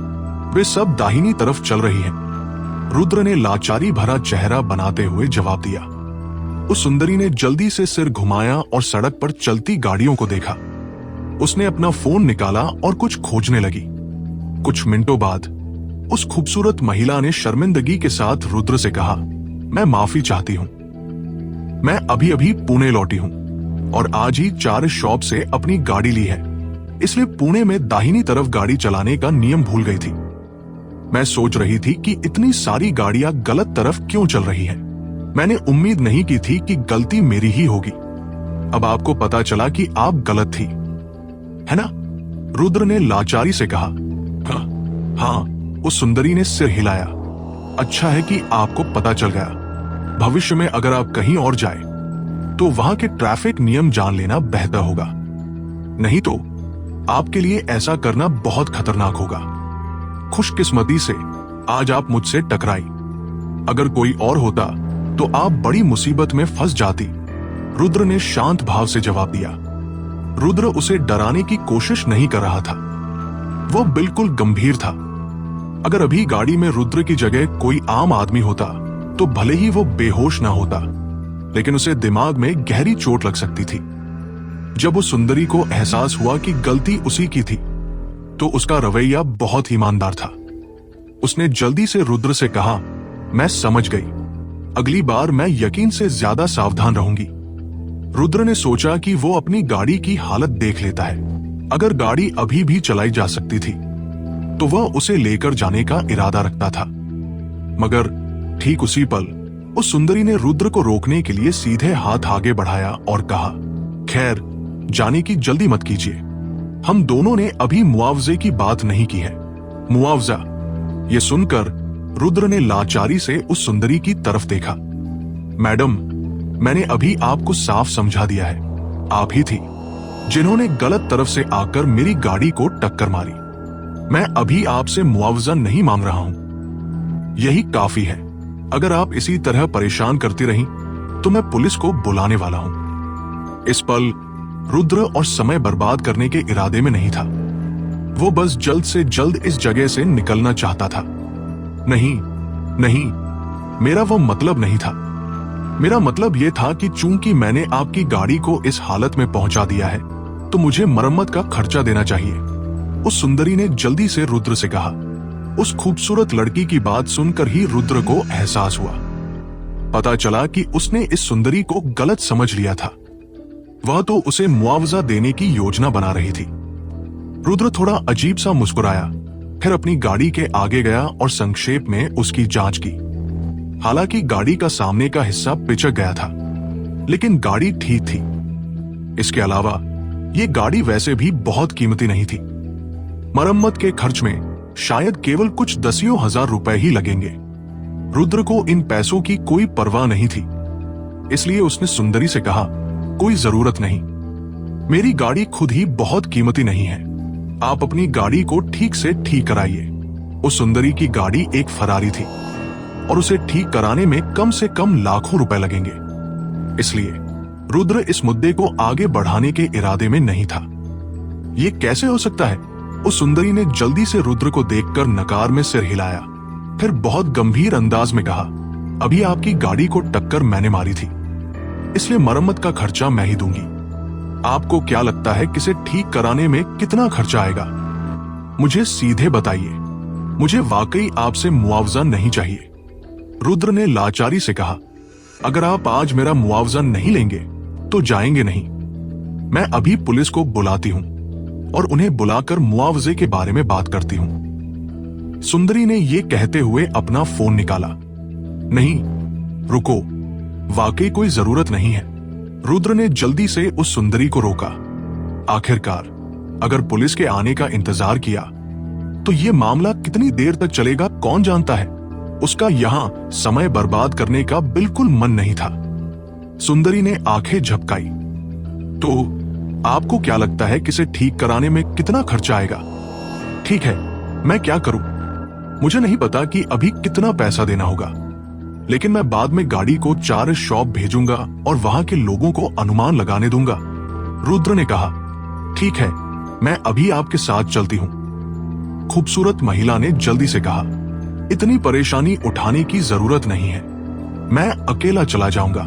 वे सब दाहिनी तरफ चल रही हैं। रुद्र ने लाचारी भरा चेहरा बनाते हुए जवाब दिया। उस सुंदरी ने जल्दी से सिर घुमाया और सड़क पर चलती गाड़ियों को देखा। उसने अपना फोन निकाला और कुछ खोजने लगी। कुछ मिनटों बाद उस खूबसूरत महिला ने शर्मिंदगी के साथ रुद्र से कहा, मैं माफी चाहती हूं, मैं अभी अभी पुणे लौटी हूं और आज ही 4 शॉप से अपनी गाड़ी ली है, इसलिए पुणे में दाहिनी तरफ गाड़ी चलाने का नियम भूल गई थी। मैं सोच रही थी कि इतनी सारी गाड़ियां गलत तरफ क्यों चल रही हैं। मैंने उम्मीद नहीं की थी कि गलती मेरी ही होगी। अब आपको पता चला कि आप गलत थी, है ना? रुद्र ने लाचारी से कहा। हाँ, उस सुंदरी ने सिर हिलाया। अच्छा है कि आपको पता चल गया। भविष्य में अगर आप कहीं और जाए तो वहां के ट्रैफिक नियम जान लेना बेहतर होगा, नहीं तो आपके लिए ऐसा करना बहुत खतरनाक होगा। खुशकिस्मती से आज आप मुझसे टकराई, अगर कोई और होता तो आप बड़ी मुसीबत में फंस जाती। रुद्र ने शांत भाव से जवाब दिया। रुद्र उसे डराने की कोशिश नहीं कर रहा था, वो बिल्कुल गंभीर था। अगर अभी गाड़ी में रुद्र की जगह कोई आम आदमी होता तो भले ही वो बेहोश ना होता, लेकिन उसे दिमाग में गहरी चोट लग सकती थी। जब उस सुंदरी को एहसास हुआ कि गलती उसी की थी, तो उसका रवैया बहुत ही ईमानदार था। उसने जल्दी से रुद्र से कहा, मैं समझ गई, अगली बार मैं यकीन से ज्यादा सावधान रहूंगी। रुद्र ने सोचा कि वो अपनी गाड़ी की हालत देख लेता है। अगर गाड़ी अभी भी चलाई जा सकती थी तो वह उसे लेकर जाने का इरादा रखता था। मगर ठीक उसी पल उस सुंदरी ने रुद्र को रोकने के लिए सीधे हाथ आगे बढ़ाया और कहा, खैर, जाने की जल्दी मत कीजिए। हम दोनों ने अभी मुआवजे की बात नहीं की है। मुआवजा? ये सुनकर रुद्र ने लाचारी से उस सुंदरी की तरफ देखा। मैडम, मैंने अभी आपको साफ समझा दिया है, आप ही थी जिन्होंने गलत तरफ से आकर मेरी गाड़ी को टक्कर मारी। मैं अभी आपसे मुआवजा नहीं मांग रहा हूं, यही काफी है। अगर आप इसी तरह परेशान करती रहीं तो मैं पुलिस को बुलाने वाला हूं। इस पल रुद्र और समय बर्बाद करने के इरादे में नहीं था। वो बस जल्द से जल्द इस जगह से निकलना चाहता था। नहीं नहीं, मेरा वो मतलब नहीं था। मेरा मतलब यह था कि चूंकि मैंने आपकी गाड़ी को इस हालत में पहुंचा दिया है तो मुझे मरम्मत का खर्चा देना चाहिए। उस सुंदरी ने जल्दी से रुद्र से कहा। उस खूबसूरत लड़की की बात सुनकर ही रुद्र को एहसास हुआ। पता चला कि उसने इस सुंदरी को गलत समझ लिया था। वह तो उसे मुआवजा देने की योजना बना रही थी। रुद्र थोड़ा अजीब सा मुस्कुराया, फिर अपनी गाड़ी के आगे गया और संक्षेप में उसकी जांच की। हालांकि गाड़ी का सामने का हिस्सा पिचक गया था, लेकिन गाड़ी ठीक थी। इसके अलावा ये गाड़ी वैसे भी बहुत कीमती नहीं थी। मरम्मत के खर्च में शायद केवल कुछ दसियों हजार रुपए ही लगेंगे। रुद्र को इन पैसों की कोई परवाह नहीं थी, इसलिए उसने सुंदरी से कहा, कोई जरूरत नहीं, मेरी गाड़ी खुद ही बहुत कीमती नहीं है, आप अपनी गाड़ी को ठीक से ठीक कराइए। उस सुंदरी की गाड़ी एक फरारी थी और उसे ठीक कराने में कम से कम लाखों रुपए लगेंगे। इसलिए रुद्र इस मुद्दे को आगे बढ़ाने के इरादे में नहीं था। यह कैसे हो सकता है? उस सुंदरी ने जल्दी से रुद्र को देखकर नकार में सिर हिलाया, फिर बहुत गंभीर अंदाज में कहा, अभी आपकी गाड़ी को टक्कर मैंने मारी थी, इसलिए मरम्मत का खर्चा मैं ही दूंगी। आपको क्या लगता है कि इसे ठीक कराने में कितना खर्चा आएगा? मुझे सीधे बताइए, मुझे वाकई आपसे मुआवजा नहीं चाहिए। रुद्र ने लाचारी से कहा, अगर आप आज मेरा मुआवजा नहीं लेंगे तो जाएंगे नहीं। मैं अभी पुलिस को बुलाती हूं और उन्हें बुलाकर मुआवजे के बारे में बात करती हूं। सुंदरी ने यह कहते हुए अपना फोन निकाला। नहीं, रुको, वाकई कोई जरूरत नहीं है। रुद्र ने जल्दी से उस सुंदरी को रोका। आखिरकार अगर पुलिस के आने का इंतजार किया तो यह मामला कितनी देर तक चलेगा कौन जानता है। उसका यहां समय बर्बाद करने का बिल्कुल मन नहीं था। सुंदरी ने आंखें झपकाई। तो आपको क्या लगता है कि इसे ठीक कराने में कितना खर्चा आएगा? ठीक है, मैं क्या करूं? मुझे नहीं पता कि अभी कितना पैसा देना होगा, लेकिन मैं बाद में गाड़ी को 4 शॉप भेजूंगा और वहां के लोगों को अनुमान लगाने दूंगा। रुद्र ने कहा, ठीक है, मैं अभी आपके साथ चलती हूं। खूबसूरत महिला ने जल्दी से कहा, इतनी परेशानी उठाने की जरूरत नहीं है, मैं अकेला चला जाऊंगा।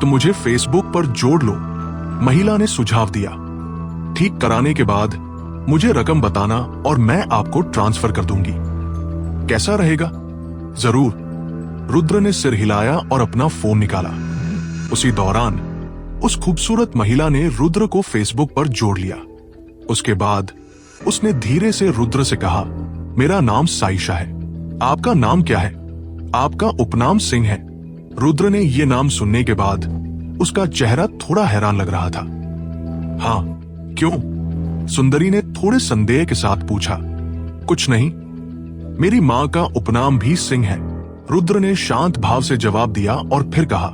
तो मुझे फेसबुक पर जोड़ लो, महिला ने सुझाव दिया। ठीक कराने के बाद मुझे रकम बताना और मैं आपको ट्रांसफर कर दूंगी। कैसा रहेगा? जरूर। रुद्र ने सिर हिलाया और अपना फोन निकाला। उसी दौरान उस खूबसूरत महिला ने रुद्र को फेसबुक पर जोड़ लिया। उसके बाद उसने धीरे से रुद्र से कहा, मेरा नाम साइशा है, आपका नाम क्या है? आपका उपनाम सिंह है। रुद्र ने यह नाम सुनने के बाद उसका चेहरा थोड़ा हैरान लग रहा था। हाँ, क्यों? सुंदरी ने थोड़े संदेह के साथ पूछा। कुछ नहीं, मेरी मां का उपनाम भी सिंह है। रुद्र ने शांत भाव से जवाब दिया और फिर कहा,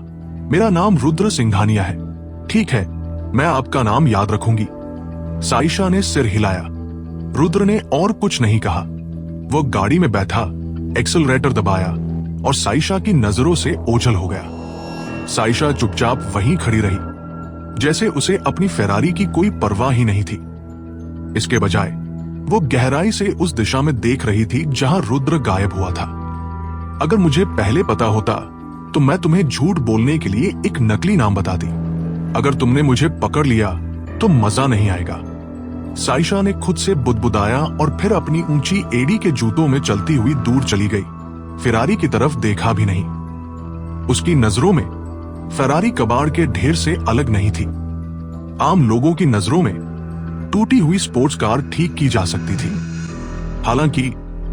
मेरा नाम रुद्र सिंघानिया है। ठीक है, मैं आपका नाम याद रखूंगी। साइशा ने सिर हिलाया। रुद्र ने और कुछ नहीं कहा। वो गाड़ी में बैठा, एक्सेलरेटर दबाया और साइशा की नजरों से ओझल हो गया। साइशा चुपचाप वहीं खड़ी रही, जैसे उसे अपनी फेरारी की कोई परवाह ही नहीं थी। इसके बजाय वो गहराई से उस दिशा में देख रही थी जहां रुद्र गायब हुआ था। अगर मुझे पहले पता होता तो मैं तुम्हें झूठ बोलने के लिए एक नकली नाम बताती। अगर तुमने मुझे पकड़ लिया तो मजा नहीं आएगा। साइशा ने खुद से बुदबुदाया और फिर अपनी ऊंची एड़ी के जूतों में चलती हुई दूर चली गई। फेरारी की तरफ देखा भी नहीं। उसकी नजरों में फेरारी कबाड़ के ढेर से अलग नहीं थी। आम लोगों की नजरों में टूटी हुई स्पोर्ट्स कार ठीक की जा सकती थी। हालांकि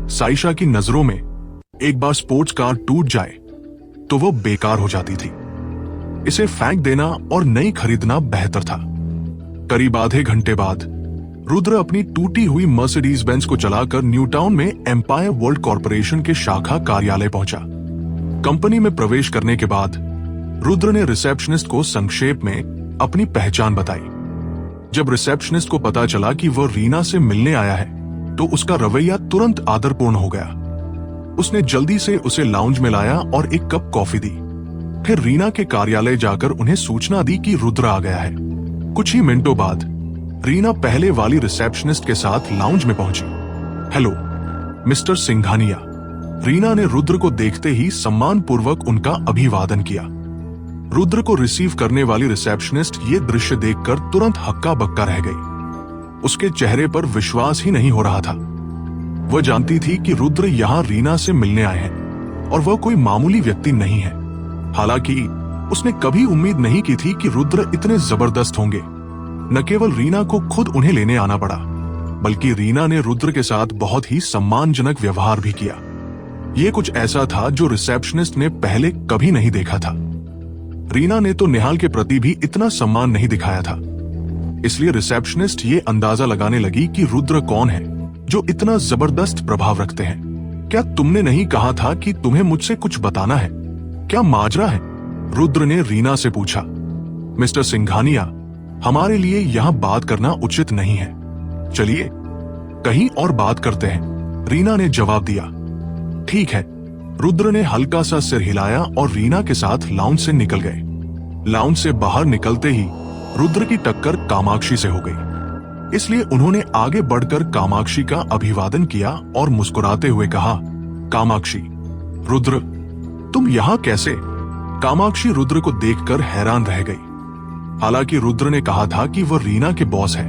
साइशा की नजरों में एक बार स्पोर्ट्स कार टूट जाए तो वो बेकार हो जाती थी। इसे फेंक देना और नई खरीदना बेहतर था। करीब आधे घंटे बाद रुद्र अपनी टूटी हुई मर्सिडीज बेंज को चलाकर न्यूटाउन में एम्पायर वर्ल्ड कॉर्पोरेशन के शाखा कार्यालय पहुंचा। कंपनी में प्रवेश करने के बाद रुद्र ने रिसेप्शनिस्ट को संक्षेप में अपनी पहचान बताई। जब रिसेप्शनिस्ट को पता चला कि वह रीना से मिलने आया है तो उसका रवैया तुरंत आदरपूर्ण हो गया। उसने जल्दी से उसे लाउंज में लाया और एक कप कॉफी दी। फिर रीना के कार्यालय जाकर उन्हें सूचना दी कि रुद्र आ गया है। कुछ ही मिनटों बाद रीना पहले वाली रिसेप्शनिस्ट के साथ लाउंज में पहुंची। Hello mister Singhania. रीना ने रुद्र को देखते ही सम्मानपूर्वक उनका अभिवादन किया। रुद्र को रिसीव करने वाली रिसेप्शनिस्ट ये दृश्य देखकर तुरंत हक्का बक्का रह गई। उसके चेहरे पर विश्वास ही नहीं हो रहा था। वह जानती थी कि रुद्र यहाँ रीना से मिलने आए हैं और वह कोई मामूली व्यक्ति नहीं है। हालांकि उसने कभी उम्मीद नहीं की थी कि रुद्र इतने जबरदस्त होंगे। न केवल रीना को खुद उन्हें लेने आना पड़ा, बल्कि रीना ने रुद्र के साथ बहुत ही सम्मानजनक व्यवहार भी किया। ये कुछ ऐसा था जो रिसेप्शनिस्ट ने पहले कभी नहीं देखा था। रीना ने तो निहाल के प्रति भी इतना सम्मान नहीं दिखाया था। इसलिए रिसेप्शनिस्ट ये अंदाजा लगाने लगी कि रुद्र कौन है जो इतना जबरदस्त प्रभाव रखते हैं। क्या तुमने नहीं कहा था कि तुम्हें मुझसे कुछ बताना है? क्या माजरा है? रुद्र ने रीना से पूछा। मिस्टर सिंघानिया, हमारे लिए यहाँ बात करना उचित नहीं है। चलिए कहीं और बात करते हैं, रीना ने जवाब दिया। ठीक है। रुद्र ने हल्का सा सिर हिलाया और रीना के साथ लाउंज से निकल गए। लाउंज से बाहर निकलते ही रुद्र की टक्कर कामाक्षी से हो गई। इसलिए उन्होंने आगे बढ़कर कामाक्षी का अभिवादन किया और मुस्कुराते हुए कहा, कामाक्षी, रुद्र तुम यहाँ कैसे? कामाक्षी रुद्र को देखकर हैरान रह गई। हालांकि रुद्र ने कहा था कि वह रीना के बॉस है,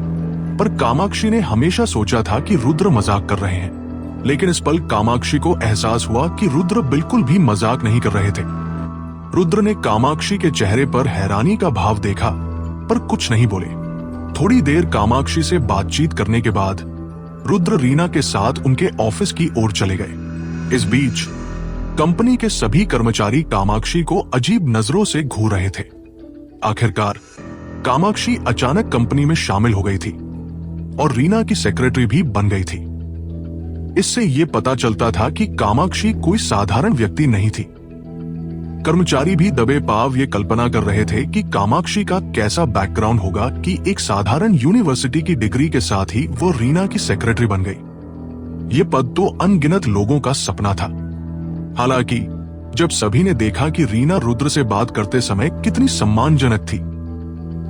पर कामाक्षी ने हमेशा सोचा था कि रुद्र मजाक कर रहे हैं। लेकिन इस पल कामाक्षी को एहसास हुआ कि रुद्र बिल्कुल भी मजाक नहीं कर रहे थे। रुद्र ने कामाक्षी के चेहरे पर हैरानी का भाव देखा, पर कुछ नहीं बोले। थोड़ी देर कामाक्षी से बातचीत करने के बाद रुद्र रीना के साथ उनके ऑफिस की ओर चले गए। इस बीच कंपनी के सभी कर्मचारी कामाक्षी को अजीब नजरों से घूर रहे थे। आखिरकार कामाक्षी अचानक कंपनी में शामिल हो गई थी और रीना की सेक्रेटरी भी बन गई थी। इससे यह पता चलता था कि कामाक्षी कोई साधारण व्यक्ति नहीं थी। कर्मचारी भी दबे पाव ये कल्पना कर रहे थे कि कामाक्षी का कैसा बैकग्राउंड होगा कि एक साधारण यूनिवर्सिटी की डिग्री के साथ ही वो रीना की सेक्रेटरी बन गई। ये पद तो अनगिनत लोगों का सपना था। हालांकि जब सभी ने देखा कि रीना रुद्र से बात करते समय कितनी सम्मानजनक थी,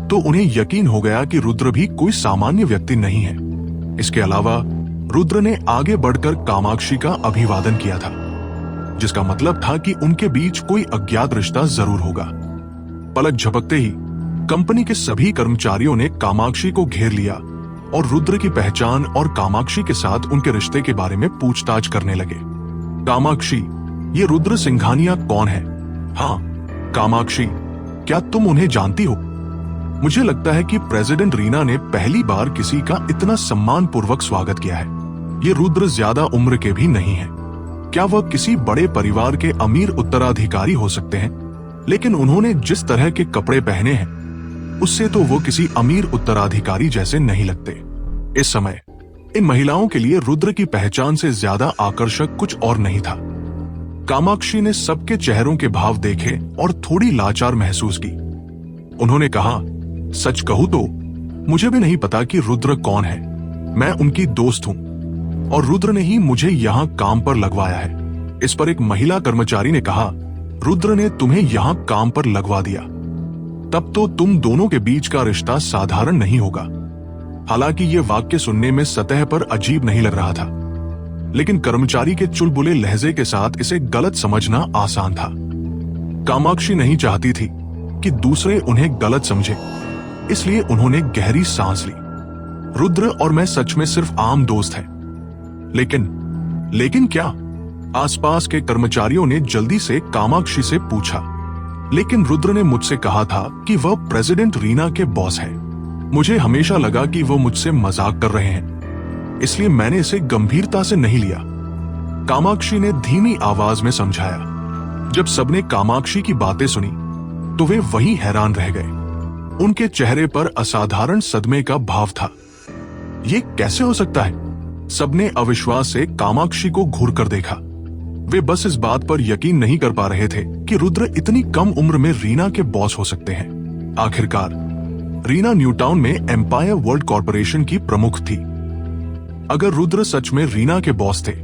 तो उन्हें यकीन हो गया कि रुद्र भी कोई सामान्य व्यक्ति नहीं है। इसके अलावा रुद्र ने आगे बढ़कर कामाक्षी का अभिवादन किया था, जिसका मतलब था कि उनके बीच कोई अज्ञात रिश्ता जरूर होगा। पलक झपकते ही कंपनी के सभी कर्मचारियों ने कामाक्षी को घेर लिया और रुद्र की पहचान और कामाक्षी के साथ उनके रिश्ते के बारे में पूछताछ करने लगे। कामाक्षी, ये रुद्र सिंघानिया कौन है? हाँ कामाक्षी, क्या तुम उन्हें जानती हो? मुझे लगता है कि प्रेसिडेंट रीना ने पहली बार किसी का इतना सम्मान पूर्वक स्वागत किया है। ये रुद्र ज्यादा उम्र के भी नहीं है। क्या वह किसी बड़े परिवार के अमीर उत्तराधिकारी हो सकते हैं? लेकिन उन्होंने जिस तरह के कपड़े पहने हैं, उससे तो वो किसी अमीर उत्तराधिकारी जैसे नहीं लगते। इस समय इन महिलाओं के लिए रुद्र की पहचान से ज्यादा आकर्षक कुछ और नहीं था। कामाक्षी ने सबके चेहरों के भाव देखे और थोड़ी लाचार महसूस की। उन्होंने कहा, सच कहूं तो मुझे भी नहीं पता कि रुद्र कौन है। मैं उनकी दोस्त हूं और रुद्र ने ही मुझे यहाँ काम पर लगवाया है। इस पर एक महिला कर्मचारी ने कहा, रुद्र ने तुम्हें यहाँ काम पर लगवा दिया, तब तो तुम दोनों के बीच का रिश्ता साधारण नहीं होगा। हालांकि ये वाक्य सुनने में सतह पर अजीब नहीं लग रहा था, लेकिन कर्मचारी के चुलबुले लहजे के साथ इसे गलत समझना आसान था। कामाक्षी नहीं चाहती थी कि दूसरे उन्हें गलत समझे, इसलिए उन्होंने गहरी सांस ली। रुद्र और मैं सच में सिर्फ आम दोस्त हैं। लेकिन क्या? आसपास के कर्मचारियों ने जल्दी से कामाक्षी से पूछा। लेकिन रुद्र ने मुझसे कहा था कि वह प्रेसिडेंट रीना के बॉस है। मुझे हमेशा लगा कि वह मुझसे मजाक कर रहे हैं, इसलिए मैंने इसे गंभीरता से नहीं लिया। कामाक्षी ने धीमी आवाज में समझाया। जब सबने कामाक्षी की बातें सुनी तो वे वहीं हैरान रह गए। उनके चेहरे पर असाधारण सदमे का भाव था। ये कैसे हो सकता है? सबने अविश्वास से कामाक्षी को घूर कर देखा। वे बस इस बात पर यकीन नहीं कर पा रहे थे कि रुद्र इतनी कम उम्र में रीना के बॉस हो सकते हैं। आखिरकार रीना न्यूटाउन में एम्पायर वर्ल्ड कॉर्पोरेशन की प्रमुख थी। अगर रुद्र सच में रीना के बॉस थे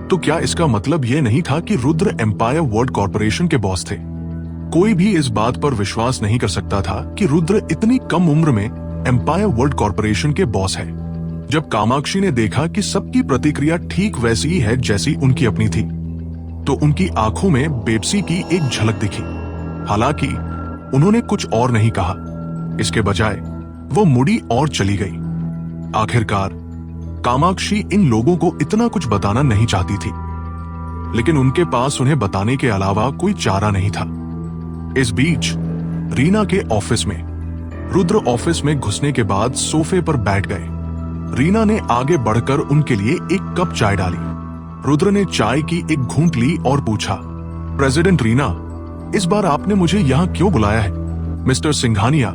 तो क्या इसका मतलब यह नहीं था कि रुद्र एम्पायर वर्ल्ड कॉर्पोरेशन के बॉस थे? कोई भी इस बात पर विश्वास नहीं कर सकता था कि रुद्र इतनी कम उम्र में एम्पायर वर्ल्ड कॉर्पोरेशन के बॉस है। जब कामाक्षी ने देखा कि सबकी प्रतिक्रिया ठीक वैसी ही है जैसी उनकी अपनी थी, तो उनकी आंखों में बेबसी की एक झलक दिखी। हालांकि उन्होंने कुछ और नहीं कहा। इसके बजाय वो मुड़ी और चली गई। आखिरकार कामाक्षी इन लोगों को इतना कुछ बताना नहीं चाहती थी, लेकिन उनके पास उन्हें बताने के अलावा कोई चारा नहीं था। इस बीच रीना के ऑफिस में रुद्र ऑफिस में घुसने के बाद सोफे पर बैठ गए। रीना ने आगे बढ़कर उनके लिए एक कप चाय डाली। रुद्र ने चाय की एक घूंट ली और पूछा, प्रेसिडेंट रीना, इस बार आपने मुझे यहाँ क्यों बुलाया है? मिस्टर सिंघानिया,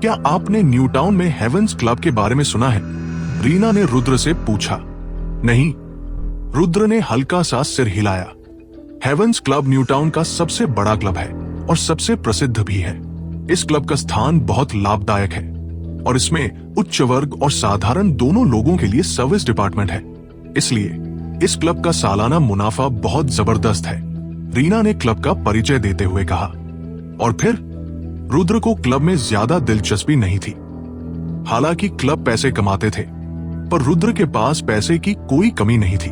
क्या आपने न्यूटाउन में हेवेंस क्लब के बारे में सुना है? रीना ने रुद्र से पूछा। नहीं, रुद्र ने हल्का सा सिर हिलाया। हेवेंस क्लब न्यूटाउन का सबसे बड़ा क्लब है और सबसे प्रसिद्ध भी है। इस क्लब का स्थान बहुत लाभदायक है और इसमें उच्च वर्ग और साधारण दोनों लोगों के लिए सर्विस डिपार्टमेंट है। इसलिए इस क्लब का सालाना मुनाफा बहुत जबरदस्त है, रीना ने क्लब का परिचय देते हुए कहा। और फिर रुद्र को क्लब में ज्यादा दिलचस्पी नहीं थी। हालांकि क्लब पैसे कमाते थे, पर रुद्र के पास पैसे की कोई कमी नहीं थी।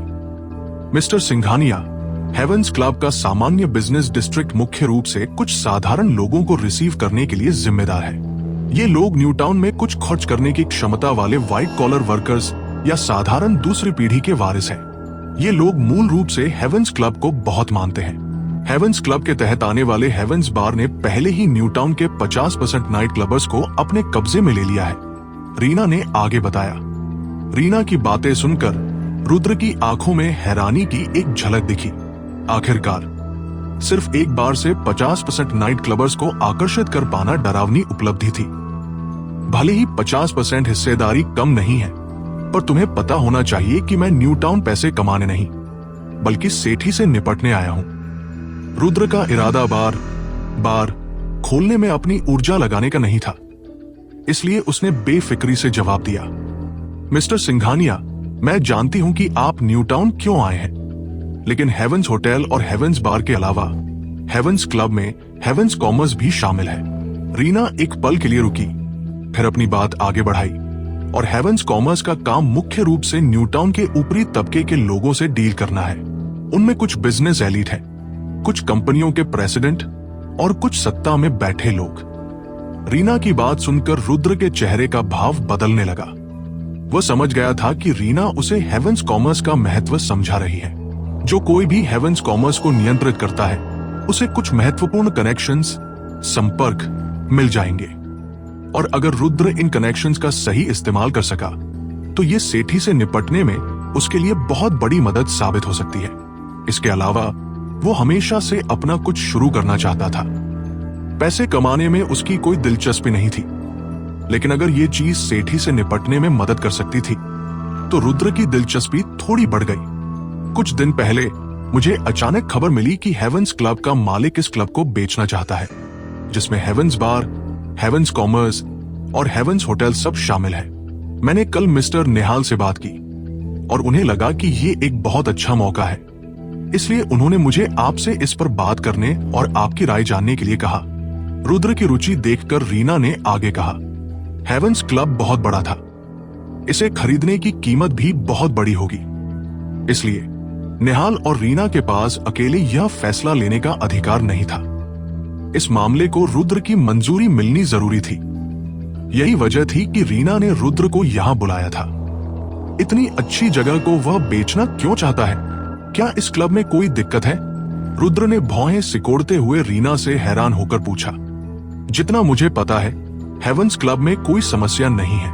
मिस्टर सिंघानिया, हेवेंस क्लब का सामान्य बिजनेस डिस्ट्रिक्ट मुख्य रूप से कुछ साधारण लोगों को रिसीव करने के लिए जिम्मेदार है। ये लोग न्यूटाउन में कुछ खर्च करने की क्षमता वाले व्हाइट कॉलर वर्कर्स या साधारण दूसरी पीढ़ी के वारिस हैं। ये लोग मूल रूप से हेवेंस क्लब को बहुत मानते हैं। हेवेंस क्लब के तहत आने वाले हेवेंस बार ने पहले ही न्यूटाउन के 50% नाइट क्लबर्स को अपने कब्जे में ले लिया है, रीना ने आगे बताया। रीना की बातें सुनकर रुद्र की आंखों में हैरानी की एक झलक दिखी। आखिरकार सिर्फ एक बार से 50% नाइट क्लबर्स को आकर्षित कर पाना डरावनी उपलब्धि थी। भले ही 50% हिस्सेदारी कम नहीं है, पर तुम्हें पता होना चाहिए कि मैं न्यूटाउन पैसे कमाने नहीं, बल्कि सेठी से निपटने आया हूं। रुद्र का इरादा बार खोलने में अपनी ऊर्जा लगाने का नहीं था, इसलिए उसने बेफिक्री से जवाब दिया। मिस्टर सिंघानिया, मैं जानती हूं कि आप न्यूटाउन क्यों आए हैं, लेकिन हेवेंस होटल और हेवेंस बार के अलावा हेवेंस क्लब में हेवेंस कॉमर्स भी शामिल है। रीना एक पल के लिए रुकी, फिर अपनी बात आगे बढ़ाई। और हेवेंस कॉमर्स का काम मुख्य रूप से न्यूटाउन के ऊपरी तबके के लोगों से डील करना है। उनमें कुछ बिजनेस एलीट है, कुछ कंपनियों के प्रेसिडेंट और कुछ सत्ता में बैठे लोग। रीना की बात सुनकर रुद्र के चेहरे का भाव बदलने लगा। वह समझ गया था कि रीना उसे हेवेंस कॉमर्स का महत्व समझा रही है। जो कोई भी हेवेंस कॉमर्स को नियंत्रित करता है, उसे कुछ महत्वपूर्ण कनेक्शंस, संपर्क मिल जाएंगे, और अगर रुद्र इन कनेक्शंस का सही इस्तेमाल कर सका तो ये सेठी से निपटने में उसके लिए बहुत बड़ी मदद साबित हो सकती है। इसके अलावा वो हमेशा से अपना कुछ शुरू करना चाहता था। पैसे कमाने में उसकी कोई दिलचस्पी नहीं थी, लेकिन अगर ये चीज सेठी से निपटने में मदद कर सकती थी तो रुद्र की दिलचस्पी थोड़ी बढ़ गई। कुछ दिन पहले मुझे अचानक खबर मिली कि हेवेंस क्लब का मालिक इस क्लब को बेचना चाहता है, जिसमें हेवेंस बार, हेवेंस कॉमर्स और हेवेंस होटल सब शामिल है। मैंने कल मिस्टर निहाल से बात की और उन्हें लगा कि ये एक बहुत अच्छा मौका है, इसलिए उन्होंने मुझे आपसे इस पर बात करने और आपकी राय जानने के लिए कहा। रुद्र की रुचि देखकर रीना ने आगे कहा, हेवेंस क्लब बहुत बड़ा था, इसे खरीदने की कीमत भी बहुत बड़ी होगी, इसलिए निहाल और रीना के पास अकेले यह फैसला लेने का अधिकार नहीं था। इस मामले को रुद्र की मंजूरी मिलनी जरूरी थी। यही वजह थी कि रीना ने रुद्र को यहां बुलाया था। इतनी अच्छी जगह को वह बेचना क्यों चाहता है? क्या इस क्लब में कोई दिक्कत है? रुद्र ने भौहें सिकोड़ते हुए रीना से हैरान होकर पूछा। जितना मुझे पता है, हेवेंस क्लब में कोई समस्या नहीं है,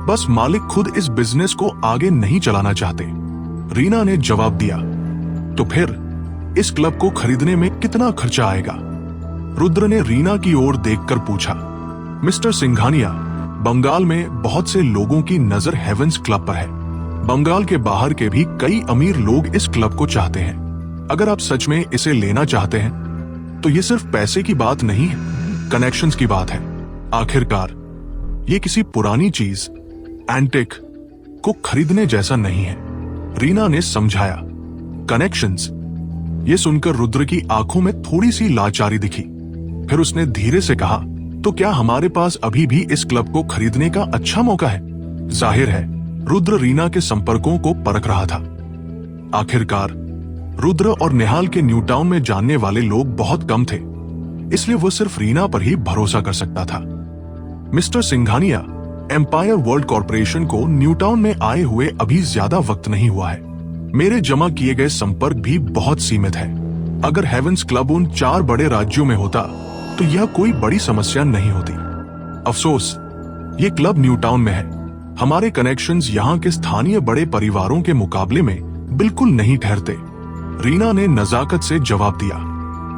बस मालिक खुद इस बिजनेस को आगे नहीं चलाना चाहते, रीना ने जवाब दिया। तो फिर इस क्लब को खरीदने में कितना खर्चा आएगा? रुद्र ने रीना की ओर देखकर पूछा। मिस्टर सिंघानिया, बंगाल में बहुत से लोगों की नजर हेवेंस क्लब पर है। बंगाल के बाहर के भी कई अमीर लोग इस क्लब को चाहते हैं। अगर आप सच में इसे लेना चाहते हैं तो ये सिर्फ पैसे की बात नहीं है, कनेक्शंस की बात है। आखिरकार ये किसी पुरानी चीज, एंटिक को खरीदने जैसा नहीं है, रीना ने समझाया। कनेक्शंस? ये सुनकर रुद्र की आंखों में थोड़ी सी लाचारी दिखी। फिर उसने धीरे से कहा, तो क्या हमारे पास अभी भी इस क्लब को खरीदने का अच्छा मौका है? जाहिर है रुद्र रीना के संपर्कों को परख रहा था। आखिरकार रुद्र और निहाल के न्यू टाउन में जानने वाले लोग बहुत कम थे, इसलिए वो सिर्फ रीना पर ही भरोसा कर सकता था। Mister Singhania, empire world corporation को न्यू टाउन में आए हुए अभी ज्यादा वक्त नहीं हुआ है। मेरे जमा किए गए संपर्क भी बहुत सीमित है। अगर हेवेंस क्लब उन 4 बड़े राज्यों में होता तो यह कोई बड़ी समस्या नहीं होती। अफसोस ये क्लब न्यू टाउन में है। हमारे कनेक्शंस यहाँ के स्थानीय बड़े परिवारों के मुकाबले में बिल्कुल नहीं ठहरते। रीना ने नजाकत से जवाब दिया।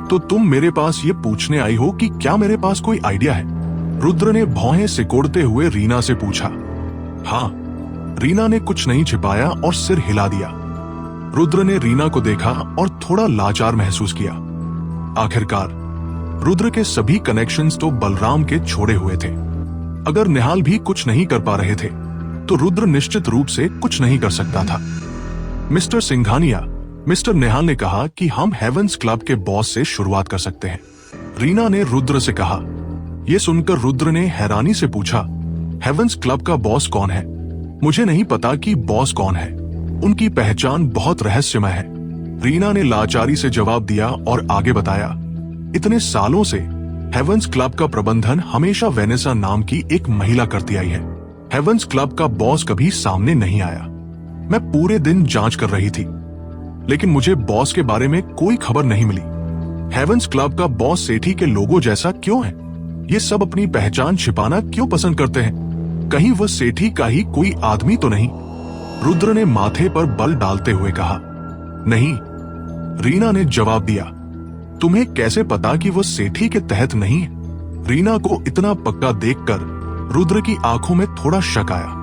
तो तुम मेरे पास ये पूछने आई हो कि क्या मेरे पास कोई आइडिया है? रुद्र ने भौहें सिकोड़ते हुए रीना से पूछा। हाँ, रीना ने कुछ नहीं छिपाया और सिर हिला दिया। रुद्र ने रीना को देखा और थोड़ा लाचार महसूस किया। आखिरकार रुद्र के सभी कनेक्शंस तो बलराम के छोड़े हुए थे। अगर निहाल भी कुछ नहीं कर पा रहे थे तो रुद्र निश्चित रूप से कुछ नहीं कर सकता था। मिस्टर सिंघानिया, मिस्टर निहाल ने कहा कि हम हेवेंस क्लब के बॉस से शुरुआत कर सकते हैं। रीना ने रुद्र से कहा। यह सुनकर रुद्र ने हैरानी से पूछा, हेवेंस क्लब का बॉस कौन है? मुझे नहीं पता कि बॉस कौन है। उनकी पहचान बहुत रहस्यमय है। रीना ने लाचारी से जवाब दिया और आगे बताया, इतने सालों से हेवेंस क्लब का प्रबंधन हमेशा वेनेसा नाम की एक महिला करती आई है। हेवेंस क्लब का बॉस कभी सामने नहीं आया। मैं पूरे दिन जांच कर रही थी, लेकिन मुझे बॉस के बारे में कोई खबर नहीं मिली। हेवेंस क्लब का बॉस सेठी के लोगो जैसा क्यों है? ये सब अपनी पहचान छिपाना क्यों पसंद करते हैं? कहीं वह सेठी का ही कोई आदमी तो नहीं? रुद्र ने माथे पर बल डालते हुए कहा। नहीं, रीना ने जवाब दिया। तुम्हें कैसे पता कि वो सेठी के तहत नहीं है? रीना को इतना पक्का देखकर रुद्र की आंखों में थोड़ा शक आया,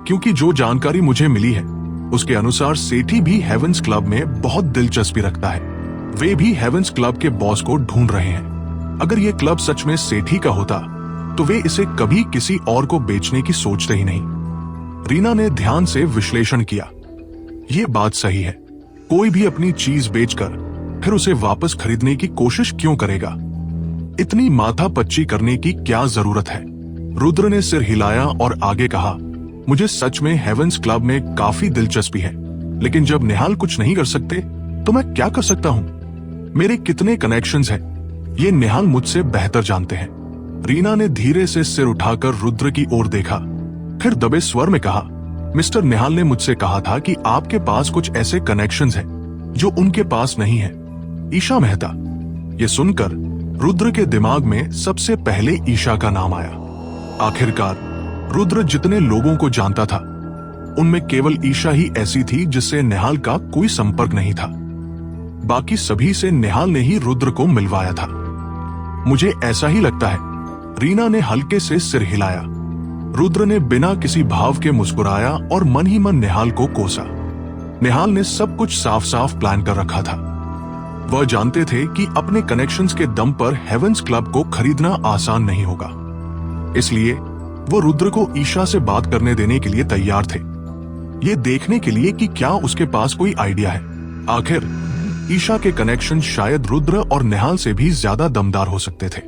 क्योंकि जो जानकारी मुझे मिली है उसके अनुसार सेठी भी हेवेंस क्लब में बहुत दिलचस्पी रखता है। वे भी हेवेंस क्लब के बॉस को ढूंढ रहे हैं। अगर ये क्लब सच में सेठी का होता तो वे इसे कभी किसी और को बेचने की सोचते ही नहीं। रीना ने ध्यान से विश्लेषण किया। ये बात सही है। कोई भी अपनी चीज बेचकर फिर उसे वापस खरीदने की कोशिश क्यों करेगा? इतनी माथापच्ची करने की क्या जरूरत है? रुद्र ने सिर हिलाया और आगे कहा, मुझे सच में हेवेंस क्लब में काफी दिलचस्पी है, लेकिन जब निहाल कुछ नहीं कर सकते तो मैं क्या कर सकता हूँ? मेरे कितने कनेक्शंस हैं, ये निहाल मुझसे बेहतर जानते हैं। रीना ने धीरे से सिर उठाकर रुद्र की ओर देखा, फिर दबे स्वर में कहा, मिस्टर निहाल ने मुझसे कहा था कि आपके पास कुछ ऐसे कनेक्शंस हैं जो उनके पास नहीं है। ईशा मेहता। ये सुनकर रुद्र के दिमाग में सबसे पहले ईशा का नाम आया। आखिरकार रुद्र जितने लोगों को जानता था उनमें केवल ईशा ही ऐसी थी जिससे निहाल का कोई संपर्क नहीं था। बाकी सभी से निहाल ने ही रुद्र को मिलवाया था। मुझे ऐसा ही लगता है। रीना ने हल्के से सिर हिलाया। रुद्र ने बिना किसी भाव के मुस्कुराया और मन ही मन निहाल को कोसा। निहाल ने सब कुछ साफ साफ प्लान कर रखा था। वह जानते थे कि अपने कनेक्शंस के दम पर हेवेंस क्लब को खरीदना आसान नहीं होगा, इसलिए वो रुद्र को ईशा से बात करने देने के लिए तैयार थे, ये देखने के लिए कि क्या उसके पास कोई आइडिया है। आखिर ईशा के कनेक्शन शायद रुद्र और निहाल से भी ज्यादा दमदार हो सकते थे।